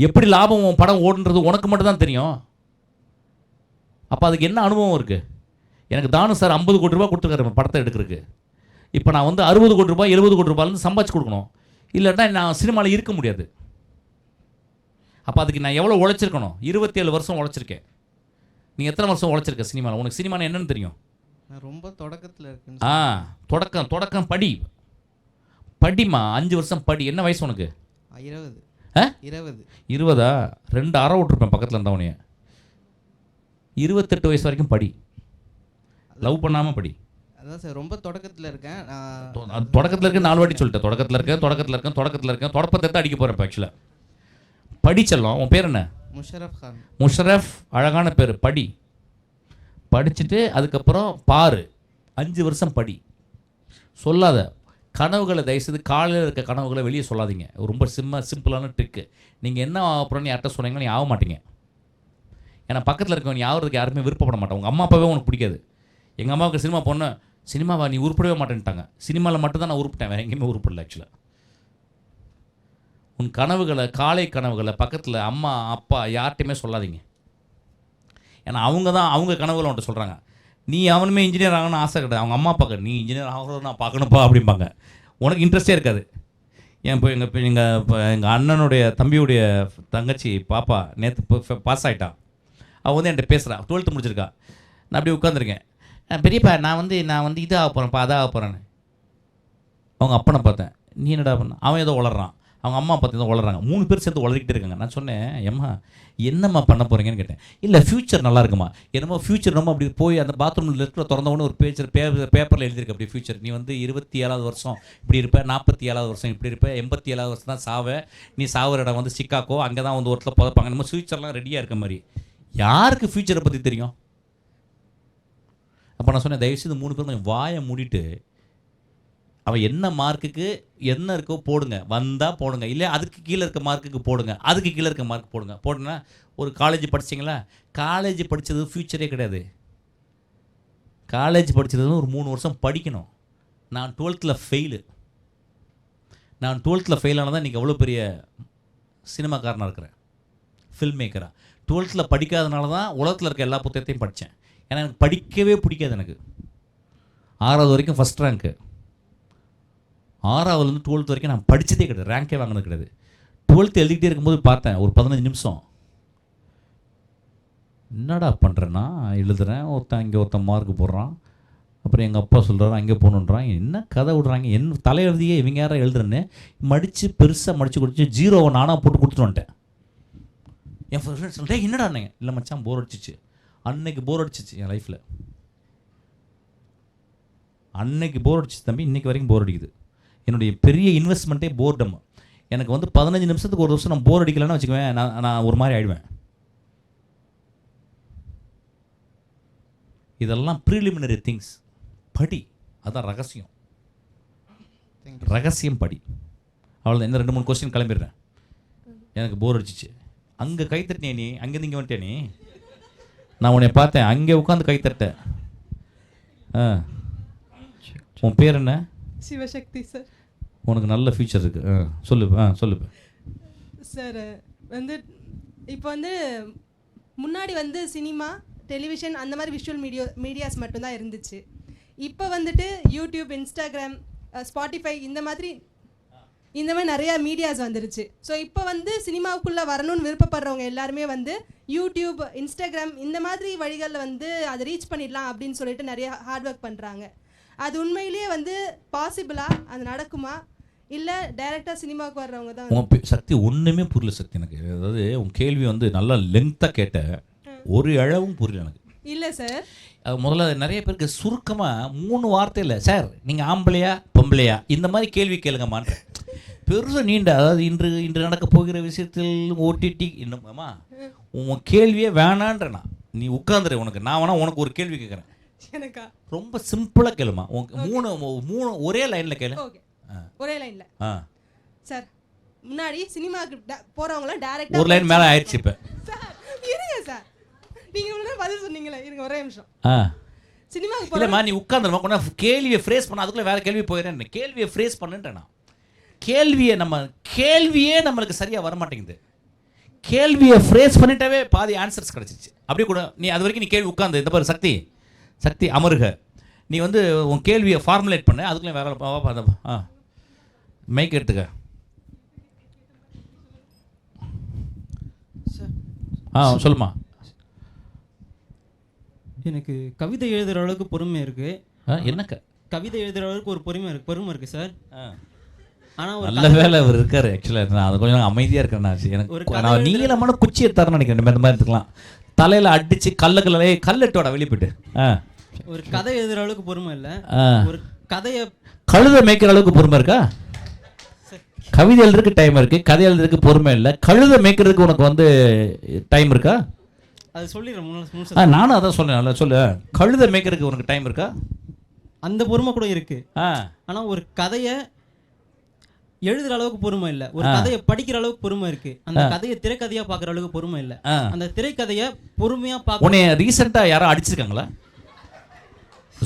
எப்படி லாபம் உன் படம் ஓடுன்றது உனக்கு மட்டும் தான் தெரியும். அப்போ அதுக்கு என்ன அனுபவம் இருக்குது? எனக்கு தானு சார் 50 கோடி ரூபாய் கொடுத்துருக்காரு படத்தை எடுக்கிறதுக்கு. இப்போ நான் வந்து 60 கோடி ரூபாய் 70 கோடி ரூபாயிலேருந்து சம்பாதிச்சு கொடுக்கணும், இல்லைன்னா நான் சினிமாவில் இருக்க முடியாது. அப்போ அதுக்கு நான் எவ்வளோ உழைச்சிருக்கணும்? 27 வருஷம் உழைச்சிருக்கேன். நீ எத்தனை வருஷம் உழைச்சிருக்க சினிமாவில்? உனக்கு சினிமாவில் என்னன்னு தெரியும்? நான் ரொம்ப தொடக்கத்தில் இருக்கேன். தொடக்கம் படிமா 5 வருஷம் படி. என்ன வயசு உனக்கு? 20. 2 அரை விட்டுருப்பேன் பக்கத்தில் இருந்தவனைய. 28 வயசு வரைக்கும் படி, லவ் பண்ணாமல் படி. அதான் சார் ரொம்ப தொடக்கத்தில் இருக்கேன். தொடக்கத்தில் இருக்க 4 வாட்டி சொல்லிட்டேன். தொடக்கத்தில் இருக்கேன் தொடப்பத்தை அடிக்க போகிறேன். இப்போ ஆக்சுவலாக படிச்செல்லாம். உன் பேர் என்ன? முஷரஃப் கான். முஷரஃப், அழகான பேர். படிச்சுட்டு அதுக்கப்புறம் பாரு, 5 வருஷம் படி. சொல்லாத கனவுகளை தயவுசெய்து, காலையில் இருக்க கனவுகளை வெளியே சொல்லாதீங்க. ரொம்ப சிம்பிளான ட்ரிக்கு. நீங்கள் என்ன ஆகப்போறோன்னு யார்கிட்ட சொன்னீங்கன்னா நீ ஆக மாட்டீங்க. ஏன்னா பக்கத்தில் இருக்கவங்க நீ ஆகிறதுக்கு யாருமே விருப்பப்பட மாட்டாங்க. உங்கள் அம்மா அப்பாவே உனக்கு பிடிக்காது. எங்கள் அம்மாவுக்கு சினிமா போன சினிமாவா நீ உருப்படவே மாட்டேன்ட்டாங்க. சினிமாவில் மட்டும்தான் நான் உருப்பிட்டேன், வேறு எங்கேயுமே உருப்படல. ஆக்சுவலாக உன் கனவுகளை, காலை கனவுகளை பக்கத்தில் அம்மா அப்பா யார்கிட்டையுமே சொல்லாதீங்க. ஏன்னா அவங்க கனவுகளை அவன்கிட்ட சொல்கிறாங்க. நீ அவனுமே இன்ஜினியர் ஆகணும்னு ஆசை கிடையாது. அவங்க அம்மா அப்பாக்கு நீ இன்ஜினியர் ஆகணும் நான் பார்க்கணுப்பா அப்படிம்பாங்க. உனக்கு இன்ட்ரெஸ்டே இருக்காது. ஏன் இப்போ எங்கள் அண்ணனுடைய தம்பியுடைய தங்கச்சி பாப்பா நேற்று பாஸ் ஆகிட்டான். அவள் வந்து என்கிட்ட பேசுகிறான், 12th முடிச்சிருக்கா. நான் அப்படியே உட்காந்துருக்கேன். பெரியப்பா நான் வந்து இது ஆக போகிறேன்ப்பா, அதாக ஆக போகிறேன்னு. அவங்க அப்பனை பார்த்தேன், நீ என்னடா பண்ண? அவன் ஏதோ வளர்றான், அவங்க அம்மா பார்த்து ஏதோ வளர்றாங்க, 3 பேர் சேர்ந்து வளர்க்கிட்டே இருக்காங்க. நான் சொன்னேன், ஏம்மா என்னம்மா பண்ண போகிறீங்கன்னு கேட்டேன். இல்லை ஃப்யூச்சர் நல்லா இருக்குமா, என்னமோ ஃப்யூச்சர் நம்ம அப்படி போய் அந்த பாத்ரூமில் இருக்கிற திறந்த உடனே ஒரு பேப்பரில் எழுதியிருக்கு அப்படி ஃப்யூச்சர். நீ வந்து 27வது வருஷம் இப்படி இருப்ப, 47வது வருஷம் இப்படி இருப்ப, 87வது வருஷம் தான் சாவ, நீ சாவர இடம் வந்து சிக்காகோ, அங்கே தான் வந்து ஒருத்தர் புதைப்பாங்க. நம்ம ஃப்யூச்சர்லாம் ரெடியாக இருக்க மாதிரி. யாருக்கு ஃப்யூச்சரை பற்றி தெரியும்? அப்போ நான் சொன்னேன், தயவுசெய்து 3 பேர் கொஞ்சம் வாயை மூடிட்டு அவன் என்ன மார்க்குக்கு என்ன இருக்கோ போடுங்க, வந்தால் போடுங்க, இல்லை அதுக்கு கீழே இருக்க மார்க்குக்கு போடுங்க, அதுக்கு கீழே இருக்க மார்க் போடுங்க. போடுனா ஒரு காலேஜ் படிச்சிங்களா, காலேஜ் படித்தது ஃப்யூச்சரே கிடையாது. காலேஜ் படித்தது ஒரு 3 வருஷம் படிக்கணும். நான் 12th ஃபெயிலு. நான் 12th ஃபெயில் ஆனால் தான் இன்றைக்கி அவ்வளோ பெரிய சினிமாக்காரனாக இருக்கிறேன், ஃபில்ம் மேக்கராக. 12th படிக்காதனால தான் உலகத்தில் இருக்க எல்லா புத்தகத்தையும் படித்தேன். ஏன்னா எனக்கு படிக்கவே பிடிக்காது. எனக்கு 6வது வரைக்கும் ஃபஸ்ட் ரேங்க்கு, 6வதுலேருந்து 12th வரைக்கும் நான் படித்ததே கிடையாது, ரேங்கே வாங்கினது கிடையாது. 12th எழுதிக்கிட்டே இருக்கும்போது பார்த்தேன் ஒரு 15 நிமிஷம், என்னடா பண்ணுறேன்னா எழுதுகிறேன், ஒருத்தன் மார்க் போடுறான், அப்புறம் எங்கள் அப்பா சொல்கிறாரு அங்கே போகணுன்றான், என்ன கதை விடுறாங்க, என்ன தலையெழுதியே இவங்க யாரும் எழுதுறேன்னு மடித்து பெருசாக மடித்து கொடுத்து 0 நானாக போட்டு கொடுத்துட்டு வந்துட்டேன். என் ஃப்ரெண்ட்ஸ் சொல்கிறேன், என்னடா அண்ணே, இல்லை மச்சான் போர் அடிச்சிச்சு. அன்னைக்கு போர் அடிச்சிச்சு என் லைஃப்பில், அன்னைக்கு போர் அடிச்சிச்சு தம்பி, இன்றைக்கி வரைக்கும் போர் அடிக்குது. என்னுடைய பெரிய இன்வெஸ்ட்மெண்ட்டே போர்டம். எனக்கு வந்து 15 நிமிஷத்துக்கு ஒரு வருஷம் நான் போர் அடிக்கலைன்னு வச்சுக்குவேன், நான் ஒரு மாதிரி ஆகிடுவேன். இதெல்லாம் ப்ரீலிமினரி திங்ஸ். படி, அதுதான் ரகசியம். ரகசியம் படி. அவ்வளோதான். என்ன 2-3 கொஸ்டின் கிளம்பிடுறேன். எனக்கு போர் அடிச்சிச்சு. அங்கே கைத்தட்டினே நீ, அங்கேருந்து இங்கே வந்துட்டே நீ. நான் உன்னை பார்த்தேன் அங்கே உட்காந்து கைத்தட்டேன். உன் பேர் என்ன? சிவசக்தி சார். உனக்கு நல்ல ஃபியூச்சர் இருக்குது. சொல்லுப்பா சார். வந்து இப்போ வந்து முன்னாடி வந்து சினிமா, டெலிவிஷன் அந்த மாதிரி விஷுவல் மீடியாஸ் மட்டும்தான் இருந்துச்சு. இப்போ வந்துட்டு யூடியூப், இன்ஸ்டாகிராம், ஸ்பாட்டிஃபை இந்த மாதிரி நிறையா மீடியாஸ் வந்துருச்சு. ஸோ இப்போ வந்து சினிமாவுக்குள்ளே வரணும்னு விருப்பப்படுறவங்க எல்லாருமே வந்து யூடியூப், இன்ஸ்டாகிராம் இந்த மாதிரி வழிகளில் வந்து அதை ரீச் பண்ணிடலாம் அப்படின்னு சொல்லிட்டு நிறைய ஹார்ட் ஒர்க் பண்ணுறாங்க. அது உண்மையிலேயே வந்து பாசிபிளா, அது நடக்குமா, இல்லை டைரெக்டாக சினிமாவுக்கு வர்றவங்க தான்? உன் சக்தி ஒன்றுமே புரியல சக்தி எனக்கு. அதாவது உன் கேள்வி வந்து நல்லா லென்த்தாக கேட்ட, ஒரு அளவும் புரியல எனக்கு. இல்லை சார், முதல்ல நிறைய பேருக்கு சுருக்கமாக 3 வார்த்தையில், சார் நீங்கள் ஆம்பளையா பொம்பளையா இந்த மாதிரி கேள்வி கேளுங்கம்மான்ற பெருசாக நீண்ட, அதாவது இன்று நடக்க போகிற விஷயத்தில் ஓடிடி இன்னும்மா உன் கேள்வியே வேணான்றேண்ணா. நீ உட்காந்துரு, நான் வேணா உனக்கு ஒரு கேள்வி கேட்குறேன். எனக்கா? ரொம்ப சிம்பிளாக கேளுமா. மூணு ஒரே லைனில் கேளு. ஓகே, ஒரே லைனில். சார், முன்னாடி சினிமாவுக்கு போகிறவங்களாம் டேரெக்டாக ஒரு லைன் மேலே ஆயிடுச்சு. இப்போ சார் இருங்க சார், நீங்கள் இவ்வளோ பதில் சொன்னீங்களே, இருங்க ஒரே நிமிஷம். சினிமாவுக்கு இல்லைம்மா, நீ உட்காந்துருமா கொண்டா கேள்வியை ஃப்ரேஸ் பண்ண, அதுக்குள்ளே வேறு கேள்வி போயிடுறேன். கேள்வியை ஃப்ரேஸ் பண்ணுன்றேண்ணா. கேள்வியே நம்மளுக்கு சரியாக வரமாட்டேங்குது. கேள்வியை ஃப்ரேஸ் பண்ணிட்டாவே பாதி ஆன்சர்ஸ் கிடச்சிச்சு. அப்படியே கூட நீ அது வரைக்கும் நீ கேள்வி உட்காந்து இந்த பாரு சக்தி அமருக, நீ வந்து உன் கேள்வியை ஃபார்முலேட் பண்ண, அதுக்குள்ளே வேற மைக் எடுத்துக்க. சொல்லுமா. எனக்கு கவிதை எழுதுகிற அளவுக்கு பொறுமை இருக்குது. என்ன கவிதை எழுதுகிற அளவுக்கு ஒரு பொறுமை இருக்குது சார். ஆனால் நல்ல வேலை அவர் இருக்காரு. ஆக்சுவலாக நான் அது கொஞ்சம் அமைதியாக இருக்கேன். எனக்கு நான் நீளமான குச்சியை தரேன்னு நினைக்கிறேன். இந்த மாதிரி எடுத்துக்கலாம், தலையில் அடித்து கல்லட்டோட வெளியே போயிட்டு. ஒரு கதை எழுதுகிற அளவுக்கு பொறுமை இல்லை. ஒரு கதையை கழுதை மேய்க்கிற அளவுக்கு பொறுமை இருக்கா? கவிதை எழுதுறதுக்கு டைம் இருக்குது, கதை எழுதுறதுக்கு பொறுமை இல்லை. கழுதை மேய்க்கிறதுக்கு உனக்கு வந்து டைம் இருக்கா? அது சொல்லிடுறேன். நானும் அதான் சொன்னேன். நல்லா சொல்லு. கழுதை மேய்க்கிறதுக்கு உனக்கு டைம் இருக்கா? அந்த பொறுமை கூட இருக்குது. ஆனால் ஒரு கதையை எழுதுற அளவுக்கு பொறுமை இல்லை. ஒரு கதையை படிக்கிற அளவுக்கு பொறுமை இருக்கு. அந்த கதையை திரைக்கதையா பார்க்குற அளவுக்கு பொறுமை இல்லை. அந்த திரைக்கதையை பொறுமையா பார்க்க. உன்னை ரீசெண்டாக யாரும் அடிச்சிருக்காங்களா?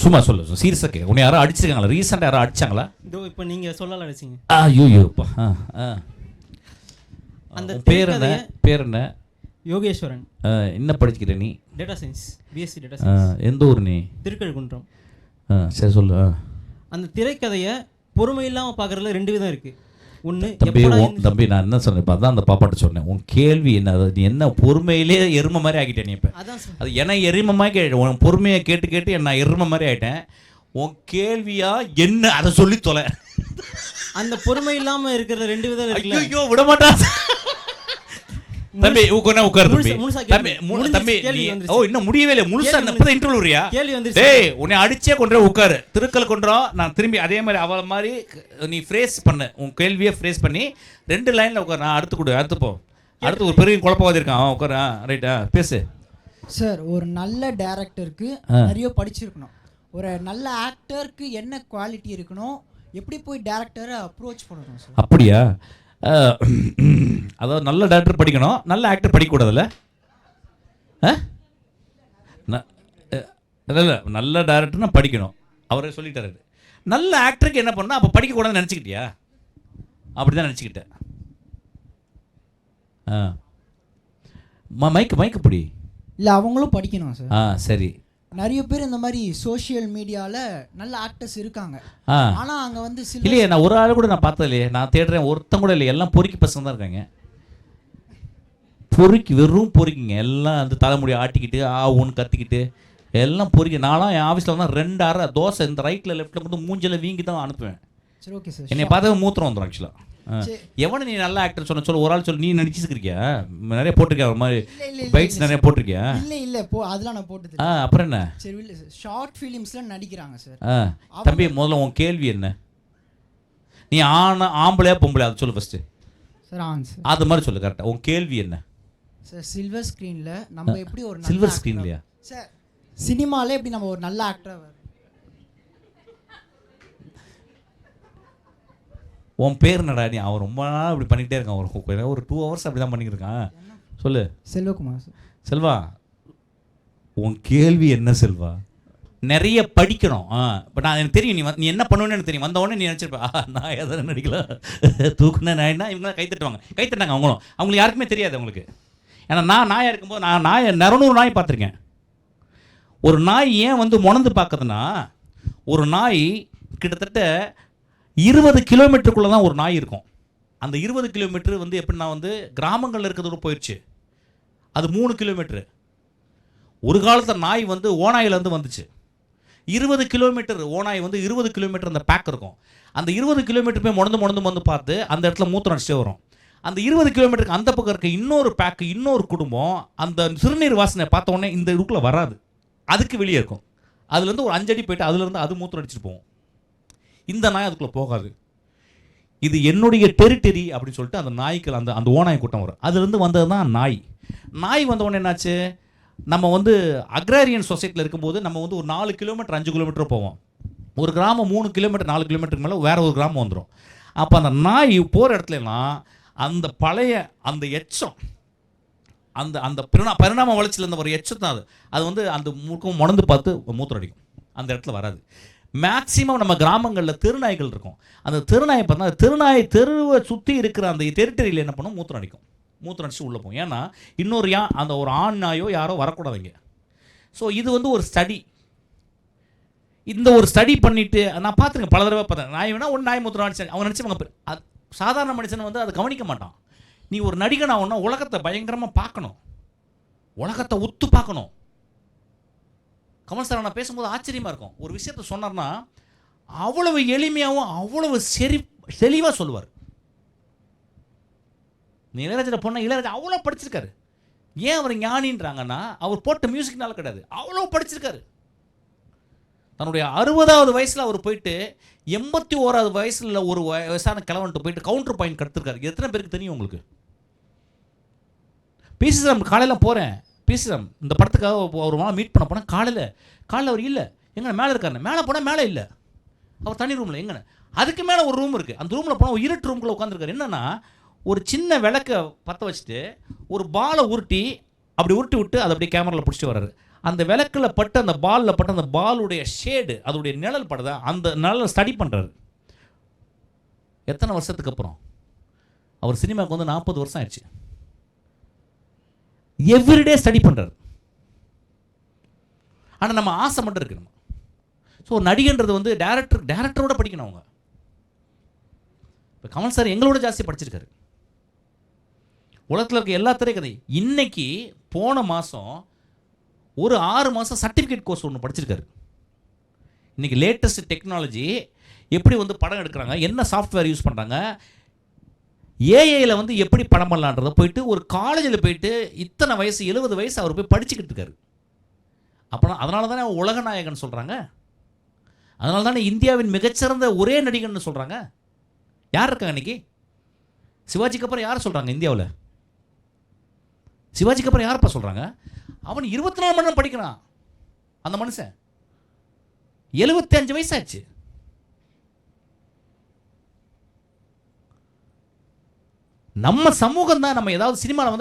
சும்மா சொல்லு, சீரியஸாக கேட்க. உன்னை யாரும் அடிச்சிருக்காங்களா? ரீசெண்டாக யாரும் அடிச்சாங்களா? இதோ இப்போ நீங்கள் சொல்லலாம் அடிச்சிங்க. ஐயோப்பா. அந்த பேர் என்ன? யோகேஸ்வரன். என்ன படிச்சுக்கிற நீ? Data science, BSc data science. எந்த ஊர் நீ? திருக்கழுக்குன்றம். சரி சொல்லு. அந்த திரைக்கதையை பொறுமை இல்லாமல் பார்க்குறதுல 2 விதம் இருக்குது. ஒன்று தம்பி நான் என்ன சொன்னேன் இப்போ அதான் அந்த பாப்பாட்ட சொன்னேன். உன் கேள்வி என்ன? அது நீ என்ன பொறுமையிலே எருமை மாதிரி ஆகிட்டேன் நீ. இப்போ அதான் சார் அது என்ன எருமை மாதிரி கேட்டு உன் பொறுமையை கேட்டு கேட்டு நான் எருமை மாதிரி ஆகிட்டேன். உன் கேள்வியா என்ன அதை சொல்லி தொலை. அந்த பொறுமை இல்லாமல் இருக்கிற 2 விதம் இருக்குல்ல. ஐயோ விட மாட்டான் தம்பி. உட்காரு தம்பி. தம்பி ஓ இன்னும் முடியவே இல்லை முழுசா. இப்பதான் இன்டர்வியூரியா? கேள்வி வந்து டேய் உன்னை அடிச்சே கொண்டு உட்காரு. திருக்கல் கொண்டுறோம். நான் திரும்பி அதே மாதிரி அவளை மாதிரி நீ ஃப்ரேஸ் பண்ணு. உன் கேள்வியை ஃப்ரேஸ் பண்ணி 2 லைனில் உட்காரு. நான் அடுத்து கொடு. அடுத்து போ. அடுத்து ஒரு பெரிய குழப்பவாதி இருக்கான். அவன் உட்காரு. ரைட்டா பேசு சார். ஒரு நல்ல டைரக்டருக்கு நிறைய படிச்சிருக்கணும். ஒரு நல்ல ஆக்டருக்கு என்ன குவாலிட்டி இருக்கணும், எப்படி போய் டைரக்டரை அப்ரோச் பண்ணணும் சார்? அப்படியா? அதாவது நல்ல டைரக்டர் படிக்கணும், நல்ல ஆக்டர் படிக்கக்கூடாதுல்ல? இல்லை நல்ல டைரக்டர்னா படிக்கணும். அவரே சொல்லிட்டாரு. நல்ல ஆக்டருக்கு என்ன பண்ணணும்? அப்போ படிக்கக்கூடாதுன்னு நினச்சிக்கிட்டியா? அப்படி தான் நினச்சிக்கிட்டேன். மைக்கு பிடி. இல்லை அவங்களும் படிக்கணும் சார். சரி. நிறைய பேர் இந்த மாதிரி சோஷியல் மீடியாவில் நல்ல ஆக்டர்ஸ் இருக்காங்க. ஆனால் அங்கே வந்து இல்லையே நான் ஒரு ஆள் கூட நான் பார்த்தது இல்லையே. நான் தேடுறேன் ஒருத்தன் கூட இல்லை. எல்லாம் பொறுக்கி பசங்க தான் இருக்காங்க. பொறுக்கி வெறும் பொறுக்கிங்க. எல்லாம் அந்த தலைமுடி ஆட்டிக்கிட்டு ஒன்று கத்திக்கிட்டு எல்லாம் பொறுக்கி. நான்லாம் என் ஆஃபீஸில் வந்து 2 அரை தோசை இந்த ரைட்டில் லெஃப்ட்டில் வந்து மூஞ்சில் வீங்கி தான் அனுப்புவேன். சரி ஓகே சார். என்னை பார்த்தா மூத்திரம் வந்துடும் ஆக்சுவலாக. எவனை நீ நல்ல ஆக்டர் சொல்லு. ஒரு ஆள் சொல்லி நீ நடிச்சிருக்கியா? நிறைய போட்டிருக்கியா? ஒரு மாதிரி பைட்ஸ் நிறைய போட்டிருக்கியா? இல்லை அதெல்லாம் நான் போட்டது. அப்புறம் என்ன? சரி இல்லை சார். ஷார்ட் ஃபிலிம்ஸ்லாம் நடிக்கிறாங்க சார். தம்பி முதல்ல உன் கேள்வி என்ன? நீ ஆம்பளையா பொம்பளையா அது சொல்லு ஃபர்ஸ்ட். சார் ஆன்சர் அது மாதிரி சொல்லு கரெக்டாக. உன் கேள்வி என்ன சார்? சில்வர் ஸ்க்ரீனில் நம்ம எப்படி ஒரு சில்வர் ஸ்க்ரீன்லையா சார் சினிமாவில் எப்படி நம்ம ஒரு நல்ல ஆக்டராக உன் பேர் என்னடா? நீ அவன் ரொம்ப நாள் இப்படி பண்ணிக்கிட்டே இருக்கான். ஒரு 2 hours அப்படி தான் பண்ணிக்கிட்டு இருக்கான். சொல்லு. செல்வகுமார் சார். செல்வா உன் கேள்வி என்ன செல்வா? நிறைய படிக்கணும். இப்போ நான் எனக்கு தெரியும் நீ என்ன பண்ணுவேன்னு எனக்கு தெரியும். வந்த உடனே நீ நினச்சிருப்பா நான் எதை நடிக்கல தூக்குன நாயினா இவங்க கை தட்டாங்க. அவங்களுக்கு யாருக்குமே தெரியாது அவங்களுக்கு. ஏன்னா நான் நாயாக இருக்கும்போது நான் 200 நாய் பார்த்துருக்கேன். ஒரு நாய் ஏன் வந்து முணந்து பார்க்குதுன்னா, ஒரு நாய் கிட்டத்தட்ட 20 கிலோமீட்டருக்குள்ளே தான் ஒரு நாய் இருக்கும். அந்த 20 கிலோமீட்டர் வந்து எப்படின்னா வந்து கிராமங்களில் இருக்கிறதோட போயிடுச்சு. அது 3 கிலோமீட்டரு. ஒரு காலத்தில் நாய் வந்து ஓநாயிலேருந்து வந்துச்சு. 20 கிலோமீட்டர் ஓநாய் வந்து 20 கிலோமீட்டர் அந்த பேக் இருக்கும். அந்த 20 கிலோமீட்டர் போய் முணந்து பார்த்து அந்த இடத்துல மூத்திரம் அடிச்சே வரும். அந்த 20 கிலோமீட்டருக்கு அந்த பக்கம் இருக்க இன்னொரு பேக்கு இன்னொரு குடும்பம் அந்த சிறுநீர் வாசனை பார்த்த உடனே இந்த இதுக்குள்ளே வராது. அதுக்கு வெளியே இருக்கும். அதுலேருந்து ஒரு 5 அடி போயிட்டு அதுலேருந்து அது மூத்திரம் அடிச்சுட்டு போகும். இந்த நாய் அதுக்குள்ளே போகாது. இது என்னுடைய டெரிட்டரி அப்படின்னு சொல்லிட்டு அந்த நாய்க்கு அந்த ஓநாய் கூட்டம் வரும். அதுலேருந்து வந்தது தான் நாய். நாய் வந்த உடனே என்னாச்சு, நம்ம வந்து அக்ராரியன் சொசைட்டியில் இருக்கும்போது நம்ம வந்து ஒரு 4 கிலோமீட்டர் 5 கிலோமீட்டர் போவோம். ஒரு கிராமம் 3 கிலோமீட்டர் 4 கிலோமீட்டருக்கு மேலே வேறு ஒரு கிராமம் வந்துடும். அப்போ அந்த நாய் போகிற இடத்துலலாம் அந்த பழைய அந்த எச்சம் அந்த அந்த பரிணாம வளர்ச்சியில் இருந்த ஒரு எச்சம் தான் அது வந்து அந்த முழுக்கம் முணந்து பார்த்து மூத்திரம் அடிக்கும். அந்த இடத்துல வராது. மேக்சிமம் நம்ம கிராமங்களில் தெருநாய்கள் இருக்கும். அந்த தெருநாயை பார்த்தா தெருநாய் தெருவை சுற்றி இருக்கிற அந்த டெரிட்டரியில் என்ன பண்ணும், மூத்திரம் அடிக்கும். மூத்திரம் அடிச்சு உள்ளே போகும். ஏன்னா இன்னொரு அந்த ஒரு ஆண் நாயோ யாரோ வரக்கூடாதுங்க. ஸோ இது வந்து ஒரு ஸ்டடி. இந்த ஒரு ஸ்டடி பண்ணிவிட்டு நான் பார்த்துருக்கேன், பல தடவை பார்த்தேன். நாய் வேணா ஒன்று நாய் மூத்திரம் அடிச்சு அவங்க நினச்சிவாங்க. சாதாரண மனுஷன் வந்து அதை கவனிக்க மாட்டான். நீ ஒரு நடிகன் ஆகணும்னா உலகத்தை பயங்கரமாக பார்க்கணும், உலகத்தை ஒத்து பார்க்கணும். கமல் சார் நான் பேசும்போது ஆச்சரியமாக இருக்கும். ஒரு விஷயத்த சொன்னார்னா அவ்வளவு எளிமையாகவும் அவ்வளவு தெளிவாக சொல்லுவார். நீ இளையராஜா பொண்ணா, இளையராஜா அவ்வளோ படிச்சிருக்காரு. ஏன் அவர் ஞானின்றாங்கன்னா அவர் போட்ட மியூசிக்னால கிடையாது, அவ்வளோ படிச்சிருக்காரு. தன்னுடைய 60வது வயசில் அவர் போயிட்டு 81வது வயசில் ஒரு வயசான கிழவன்ட்டு போயிட்டு கவுண்டர் பாயிண்ட் கற்றுருக்காரு. எத்தனை பேருக்கு தெரியும் உங்களுக்கு? பிசிஎம் காலையில் போகிறேன், பிசிஎம் இந்த படத்துக்காக ஒரு நாள் மீட் பண்ண போனேன். காலையில் அவர் இல்லை, எங்கே மேலே இருக்காரு. மேலே போனால் மேலே இல்லை, அவர் தனி ரூமில். எங்கே அதுக்கு மேலே ஒரு ரூம் இருக்குது. அந்த ரூமில் போனால் ஒரு இருட்டு ரூம்குள்ளே உட்காந்துருக்காரு. என்னென்னா ஒரு சின்ன விளக்கை பற்ற வச்சுட்டு ஒரு பாலை உருட்டி விட்டு அதை அப்படியே கேமராவில் பிடிச்சிட்டு வர்றாரு. அந்த விளக்கில் பட்டு அந்த பாலில் பட்டு அந்த பாலுடைய ஷேடு அதோடைய நிழல் படுதா, அந்த நிழலை ஸ்டடி பண்ணுறாரு. எத்தனை வருஷத்துக்கு அப்புறம்? அவர் சினிமாவுக்கு வந்து 40 வருஷம் ஆயிடுச்சு. எவ்ரிடே ஸ்டடி பண்ணுறாரு. ஆனால் நம்ம ஆசை மட்டும் இருக்கு. நம்ம ஸோ நடிகன்றது வந்து டேரக்டரோட படிக்கணும். அவங்க இப்போ கமல் சார் எங்களோட ஜாஸ்தி படிச்சிருக்காரு. உலகத்தில் இருக்க எல்லா திரைக்கதை இன்னைக்கு போன மாதம் ஒரு 6 மாதம் சர்டிஃபிகேட் கோர்ஸ் ஒன்று படிச்சிருக்காரு. இன்றைக்கி லேட்டஸ்ட் டெக்னாலஜி எப்படி வந்து படம் எடுக்கிறாங்க, என்ன சாஃப்ட்வேர் யூஸ் பண்ணுறாங்க, ஏஐயில் வந்து எப்படி படம் பண்ணலான்றதை போயிட்டு ஒரு காலேஜில் போயிட்டு இத்தனை வயசு 70 வயசு அவர் போய் படிச்சுக்கிட்டு இருக்காரு. அப்போ அதனால தானே உலக நாயகன் சொல்கிறாங்க, அதனால தானே இந்தியாவின் மிகச்சிறந்த ஒரே நடிகன்னு சொல்கிறாங்க. யார் இருக்காங்க இன்னைக்கு? சிவாஜிக்கு அப்புறம் யார் சொல்கிறாங்க இந்தியாவில்? சிவாஜிக்கு அப்புறம் யாருப்பா சொல்கிறாங்க? அவன் 24 மணி நேரம் படிக்கிறான் அந்த மனுஷன். 75 வயசாச்சு. நம்ம சமூகம் தான் நம்ம ஏதாவது சினிமாவில்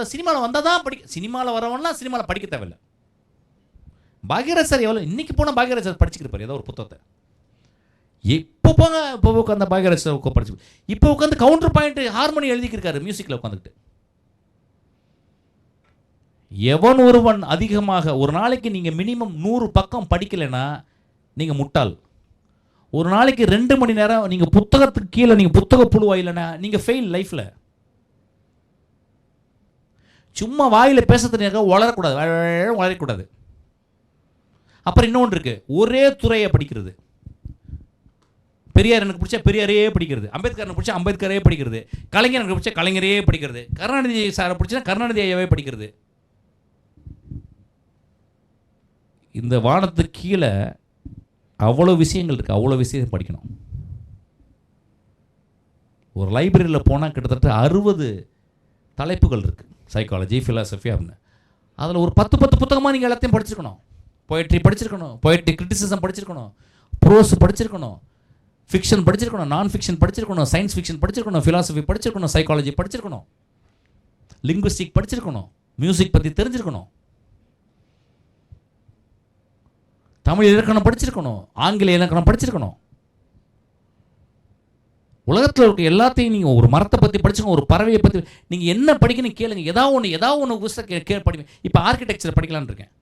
வந்தால் தான் சினிமாவில் வரவன்னா சினிமாவில் படிக்க தேவையில்லை. பாக்யராஜ் சார் எவ்வளோ இன்னைக்கு போனால் பாக்யராஜ் சார் படிச்சுக்கிருப்பார் ஏதோ ஒரு புத்தகத்தை. இப்போ போங்க, இப்போ உட்காந்து பாக்யராஜ் சார் படிச்சு இப்போ உட்காந்து கவுண்டர் பாயிண்ட் ஹார்மோனி எழுதிக்கிருக்காரு மியூசிக்கில் உட்காந்துக்கிட்டு. எவன் ஒருவன் அதிகமாக ஒரு நாளைக்கு நீங்கள் மினிமம் 100 பக்கம் படிக்கலைன்னா நீங்கள் முட்டாள். ஒரு நாளைக்கு 2 மணி நேரம் நீங்கள் புத்தகத்துக்கு கீழே நீங்கள் புத்தக புழுவா இல்லைன்னா நீங்கள் ஃபெயில் லைஃப்பில். சும்மா வாயில் பேசுறதுக்காக வளரக்கூடாது. அப்புறம் இன்னொன்று இருக்குது, ஒரே துறையை படிக்கிறது. பெரியார் எனக்கு பிடிச்சா பெரியாரையே படிக்கிறது, அம்பேத்கர் எனக்கு பிடிச்சா அம்பேத்கரையே படிக்கிறது, கலைஞர் எனக்கு பிடிச்சா கலைஞரையே படிக்கிறது, கருணாநிதி சாரை பிடிச்சா கருணாநிதி ஐயாவே படிக்கிறது. இந்த வானத்துக்கு கீழே அவ்வளோ விஷயங்கள் இருக்குது, அவ்வளோ விஷயம் படிக்கணும். ஒரு லைப்ரரியில் போனால் கிட்டத்தட்ட 60 தலைப்புகள் இருக்குது, சைக்காலஜி, ஃபிலாசபி அப்படின்னு. அதில் ஒரு 10 புத்தகமாக நீங்கள் எல்லாத்தையும் படிச்சிருக்கணும். போய்ட்ரி படிச்சிருக்கணும், போய்ட்ரி கிரிட்டிசிசம் படிச்சிருக்கணும், ப்ரோஸ் படிச்சிருக்கணும், ஃபிக்ஷன் படிச்சிருக்கணும், நான் ஃபிக்ஷன் படிச்சிருக்கணும், சயின்ஸ் ஃபிக்ஷன் படிச்சிருக்கணும், ஃபிலாசபி படிச்சிருக்கணும், சைக்காலஜி படிச்சிருக்கணும், லிங்குவிஸ்டிக் படிச்சிருக்கணும், மியூசிக் பற்றி தெரிஞ்சிருக்கணும், தமிழ் இலக்கணம் படிச்சிருக்கணும், ஆங்கில இலக்கணம் படிச்சிருக்கணும். உலகத்தில் இருக்க எல்லாத்தையும் நீங்கள் ஒரு மரத்தை பற்றி படிச்சுக்கணும், ஒரு பறவையை பற்றி நீங்கள் என்ன படிக்கணும் கேளுங்க. ஏதாவது ஒன்று புதுசாக படிப்பேன். இப்போ ஆர்கிடெக்சர் படிக்கலான்னு இருக்கேன்.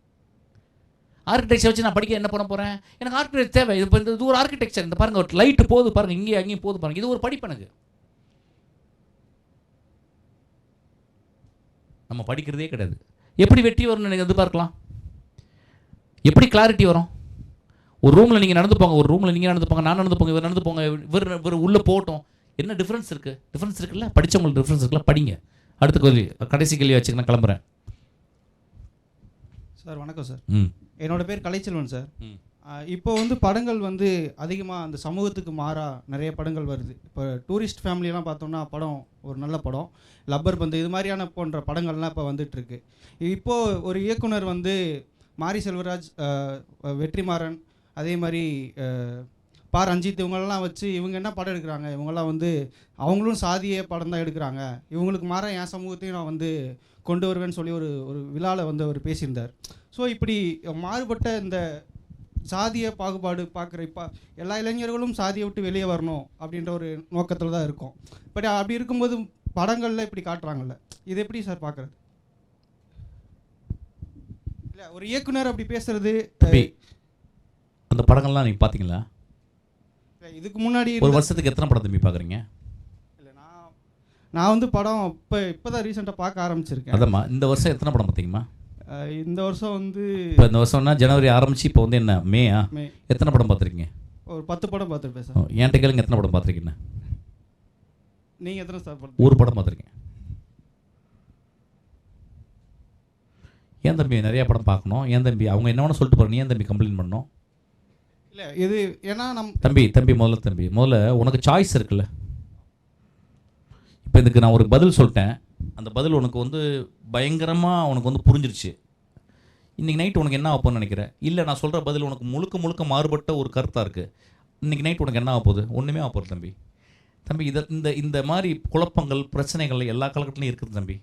ஆர்கிடெக்சர் வச்சு நான் படிக்க என்ன பண்ண போகிறேன்? எனக்கு ஆர்கிடெக்ட் தேவை. இது ஒரு ஆர்கிடெக்சர். இந்த பாருங்கள், ஒரு லைட்டு போகுது பாருங்கள், இங்கேயும் அங்கேயும் போகுது பாருங்கள். இது ஒரு படிப்பு. எனக்கு நம்ம படிக்கிறதே கிடையாது. எப்படி வெற்றி வரும்னு எனக்கு எதிர்பார்க்கலாம்? எப்படி கிளாரிட்டி வரும்? ஒரு ரூமில் நீங்கள் நடந்து போங்க, ஒரு ரூமில் நீங்கள் நடந்து போங்க, நான் நடந்து போங்க, இவர் நடந்து போங்க, இவர் உள்ளே போகட்டும். என்ன டிஃப்ரென்ஸ் இருக்குது? டிஃப்ரென்ஸ் இருக்குல்ல, படித்தவங்களுக்கு டிஃப்ரென்ஸ் இருக்குல்ல, படிங்க. அடுத்த கேள்வி, கடைசி கேள்வி வச்சுக்க நான் கிளம்புறேன். சார் வணக்கம் சார். என்னோட பேர் கலைச்செல்வன் சார். இப்போ வந்து படங்கள் வந்து அதிகமாக அந்த சமூகத்துக்கு மாறாக நிறைய படங்கள் வருது. இப்போ டூரிஸ்ட் ஃபேமிலியெலாம் பார்த்தோம்னா படம் ஒரு நல்ல படம், லப்பர் பந்து இது மாதிரியான போன்ற படங்கள்லாம் இப்போ வந்துட்டுருக்கு. இப்போது ஒரு இயக்குனர் வந்து மாரி செல்வராஜ், வெற்றிமாறன், அதே மாதிரி ரஞ்சித் இவங்களெல்லாம் வச்சு இவங்க என்ன படம் எடுக்கிறாங்க, இவங்கெல்லாம் வந்து அவங்களும் சாதிய படம் தான் எடுக்கிறாங்க, இவங்களுக்கு மாற என் சமூகத்தையும் நான் வந்து கொண்டு வருவேன்னு சொல்லி ஒரு விழாவில் வந்து அவர் பேசியிருந்தார். ஸோ இப்படி மாறுபட்ட இந்த சாதிய பாகுபாடு பார்க்குற இப்போ எல்லா இளைஞர்களும் சாதியை விட்டு வெளியே வரணும் அப்படின்ற ஒரு நோக்கத்தில் தான் இருக்கும். பட் அப்படி இருக்கும்போது படங்களில் இப்படி காட்டுறாங்கல்ல, இது எப்படி சார் பார்க்குறது? இல்லை, ஒரு இயக்குனர் அப்படி பேசுறது. அந்த படங்கள்லாம் நீங்கள் பார்த்தீங்களா? இதுக்கு முன்னாடி ஒரு வருஷத்துக்கு எத்தனை படம் தம்பி பார்க்குறீங்க? இல்லை, நான் வந்து படம் இப்போ தான் ரீசெண்டாக பார்க்க ஆரம்பிச்சிருக்கேன். அதம்மா, இந்த வருஷம் எத்தனை படம் பார்த்தீங்கம்மா? இந்த வருஷம் வந்து இப்போ இந்த வருஷம்னா ஜனவரி ஆரம்பிச்சு இப்போ வந்து என்ன மேயா? எத்தனை படம் பார்த்துருக்கீங்க? ஒரு 10 படம் பார்த்துருப்பேன் சார். என்கிட்ட கேளுங்க, எத்தனை படம் பார்த்துருக்கீங்க? நீங்கள் எத்தனை சார்? ஒரு படம் பார்த்துருக்கேன். ஏன் தம்பி நிறையா படம் பார்க்கணும்? ஏன் தம்பி அவங்க என்ன வேணும் சொல்லிட்டு போகிறேன், ஏன் தம்பி கம்ப்ளைண்ட் பண்ணணும்? இல்லை, இது ஏன்னா தம்பி முதல்ல உனக்கு சாய்ஸ் இருக்குல்ல. இப்போ இதுக்கு நான் ஒரு பதில் சொல்லிட்டேன், அந்த பதில் உனக்கு வந்து பயங்கரமாக உனக்கு வந்து புரிஞ்சிருச்சு. இன்றைக்கி நைட் உனக்கு என்ன ஆகும்னு நினைக்கிறேன்? இல்லை, நான் சொல்கிற பதில் உனக்கு முழுக்க மாறுபட்ட ஒரு கருத்தாக இருக்குது. இன்றைக்கி நைட் உனக்கு என்ன ஆக போகுது? ஒன்றுமே ஆக போகுது தம்பி. இந்த மாதிரி குழப்பங்கள், பிரச்சனைகள் எல்லா காலகட்டத்திலையும் இருக்குது தம்பி.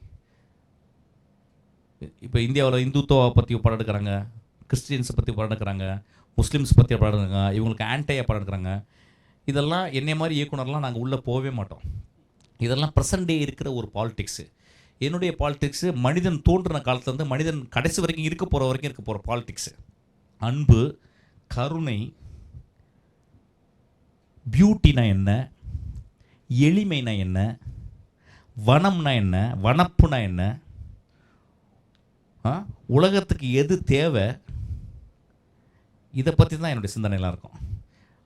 இப்போ இந்தியாவில் இந்துத்துவ பற்றி படம் எடுக்கிறாங்க, கிறிஸ்டியன்ஸை பற்றி படம் எடுக்கிறாங்க, முஸ்லீம்ஸ் பற்றி படம் எடுக்கிறாங்க, இவங்களுக்கு ஆன்டையாக படம் எடுக்கிறாங்க. இதெல்லாம் என்னை மாதிரி இயக்குனர்லாம் நாங்கள் உள்ளே போகவே மாட்டோம். இதெல்லாம் ப்ரெசன்ட் டே இருக்கிற ஒரு பாலிடிக்ஸு. என்னுடைய பாலிடிக்ஸு மனிதன் தோன்றின காலத்துலேருந்து மனிதன் கடைசி வரைக்கும் இருக்க போகிற பாலிடிக்ஸு. அன்பு, கருணை, பியூட்டினா என்ன, எளிமைனா என்ன, வனம்னா என்ன, வனப்புனா என்ன, உலகத்துக்கு எது தேவை, இதை பற்றி தான் என்னுடைய சிந்தனைலாம் இருக்கும்.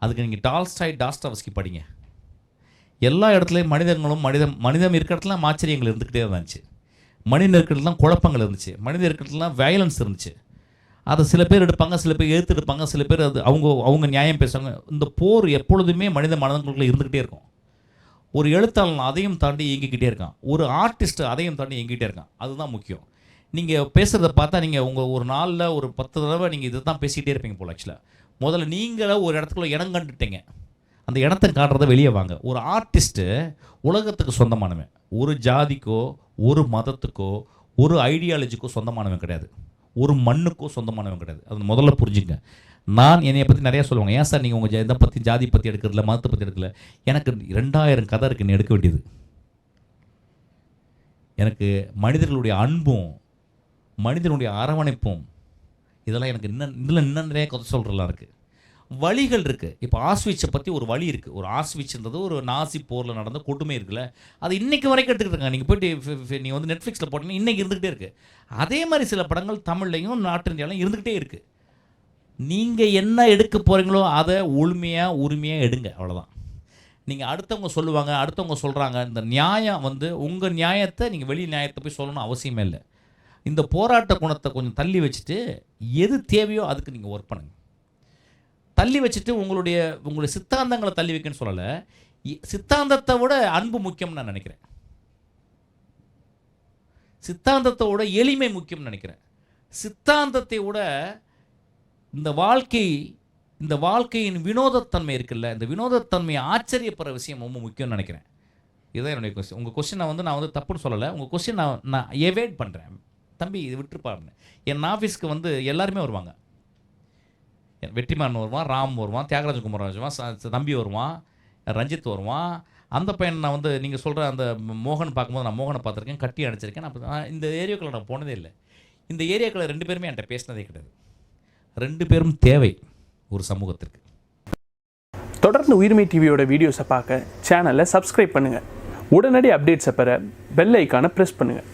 அதுக்கு நீங்கள் டால்ஸ்டாய், டாஸ்டாவஸ்கி படிங்க. எல்லா இடத்துலையும் மனிதம் இருக்கிற இடத்துலாம் ஆச்சரியங்கள் இருந்துக்கிட்டே இருந்துச்சு. மனிதன் இருக்கிறதுலாம் குழப்பங்கள் இருந்துச்சு. மனிதன் இருக்கிறதுலாம் வயலன்ஸ் இருந்துச்சு. அதை சில பேர் எடுப்பாங்க, சில பேர் எதிர்த்து எடுப்பாங்க, சில பேர் அது அவங்க நியாயம் பேசுவாங்க. இந்த போர் எப்பொழுதுமே மனித மனதுக்குள்ளே இருந்துக்கிட்டே இருக்கும். ஒரு எழுத்தாளன் அதையும் தாண்டி இயங்கிக்கிட்டே இருக்கான். ஒரு ஆர்டிஸ்ட் அதையும் தாண்டி இயங்கிக்கிட்டே இருக்கான். அதுதான் முக்கியம். நீங்கள் பேசுகிறத பார்த்தா நீங்கள் உங்கள் ஒரு நாளில் ஒரு 10 தடவை நீங்கள் இதை தான் பேசிக்கிட்டே இருப்பீங்க போல். ஆக்சுவலாக முதல்ல நீங்களே ஒரு இடத்துக்குள்ள இடம் கண்டுட்டீங்க, அந்த இடத்த காட்டுறத வெளியே வாங்க. ஒரு ஆர்டிஸ்ட்டு உலகத்துக்கு சொந்தமானவன், ஒரு ஜாதிக்கோ ஒரு மதத்துக்கோ ஒரு ஐடியாலஜிக்கோ சொந்தமானவன் கிடையாது, ஒரு மண்ணுக்கோ சொந்தமானவன் கிடையாது. அது முதல்ல புரிஞ்சுங்க. நான் என்னையை பற்றி நிறையா சொல்லுவாங்க, ஏன் சார் நீங்கள் உங்கள் இதை பற்றி ஜாதி பற்றி எடுக்கிறதில்ல, மதத்தை பற்றி எடுக்கல. எனக்கு 2000 கதை இருக்குது நீ எடுக்க வேண்டியது. எனக்கு மனிதர்களுடைய அன்பும் மனிதனுடைய அரவணைப்பும் இதெல்லாம் எனக்கு இன்னும் நிறைய கதை சொல்கிறலாம் இருக்குது. வழிகள் இருக்குது. இப்போ ஆஸ்விட்சை பற்றி ஒரு வழி இருக்குது. ஒரு ஆஸ்விட்ச்ன்றது ஒரு நாசி போரில் நடந்த கொடுமை இருக்குல்ல, அது இன்றைக்கி வரைக்கும் எடுத்துக்கிட்டு இருக்காங்க. நீங்கள் போய்ட்டு நீங்கள் வந்து நெட்ஃப்ளிக்ஸில் போட்டிங்கன்னா இன்றைக்கி இருந்துகிட்டே இருக்குது. அதே மாதிரி சில படங்கள் தமிழ்லையும் நாட்டு இந்தியாவிலும் இருந்துக்கிட்டே இருக்குது. நீங்கள் என்ன எடுக்க போகிறீங்களோ அதை உரிமையாக எடுங்க, அவ்வளோதான். நீங்கள் அடுத்தவங்க சொல்லுவாங்க, அடுத்தவங்க சொல்கிறாங்க, இந்த நியாயம் வந்து உங்கள் நியாயத்தை நீங்கள் வெளி நியாயத்தை போய் சொல்லணும்னு அவசியமே இல்லை. இந்த போராட்ட குணத்தை கொஞ்சம் தள்ளி வச்சுட்டு எது தேவையோ அதுக்கு நீங்கள் ஒர்க் பண்ணுங்கள். தள்ளி வச்சுட்டு உங்களுடைய சித்தாந்தங்களை தள்ளி வைக்கன்னு சொல்லலை. சித்தாந்தத்தை விட அன்பு முக்கியம்னு நான் நினைக்கிறேன். சித்தாந்தத்தோட எளிமை முக்கியம்னு நினைக்கிறேன். சித்தாந்தத்தை விட இந்த வாழ்க்கையின் வினோதத்தன்மை இருக்குல்ல, இந்த வினோதத்தன்மையை ஆச்சரியப்படுற விஷயம் ரொம்ப முக்கியம்னு நினைக்கிறேன். இதுதான் என்னுடைய கொஸ்டின். உங்கள் கொஸ்டினை வந்து நான் வந்து தப்புன்னு சொல்லலை. உங்கள் கொஸ்டின் நான் எவேட் பண்ணுறேன். தம்பி இது விட்டுருப்பாருன்னு. என் ஆஃபீஸ்க்கு வந்து எல்லாருமே வருவாங்க. வெற்றிமாறன் வருவான், ராம் வருவான், தியாகராஜ குமார் வருவான், தம்பி வருவான், ரஞ்சித் வருவான். அந்த பையன் நான் வந்து நீங்கள் சொல்கிற அந்த மோகன் பார்க்கும்போது நான் மோகனை பார்த்துருக்கேன், கட்டி அடிச்சிருக்கேன். நான் இந்த ஏரியாக்களை நான் போனதே இல்லை. இந்த ஏரியாக்களை 2 பேருமே என்கிட்ட பேசினதே கிடையாது. 2 பேரும் தேவை ஒரு சமூகத்திற்கு. தொடர்ந்து உயிர்மை டிவியோட வீடியோஸை பார்க்க சேனலை சப்ஸ்கிரைப் பண்ணுங்கள். உடனடி அப்டேட்ஸை பெற பெல் ஐக்கானை ப்ரெஸ் பண்ணுங்கள்.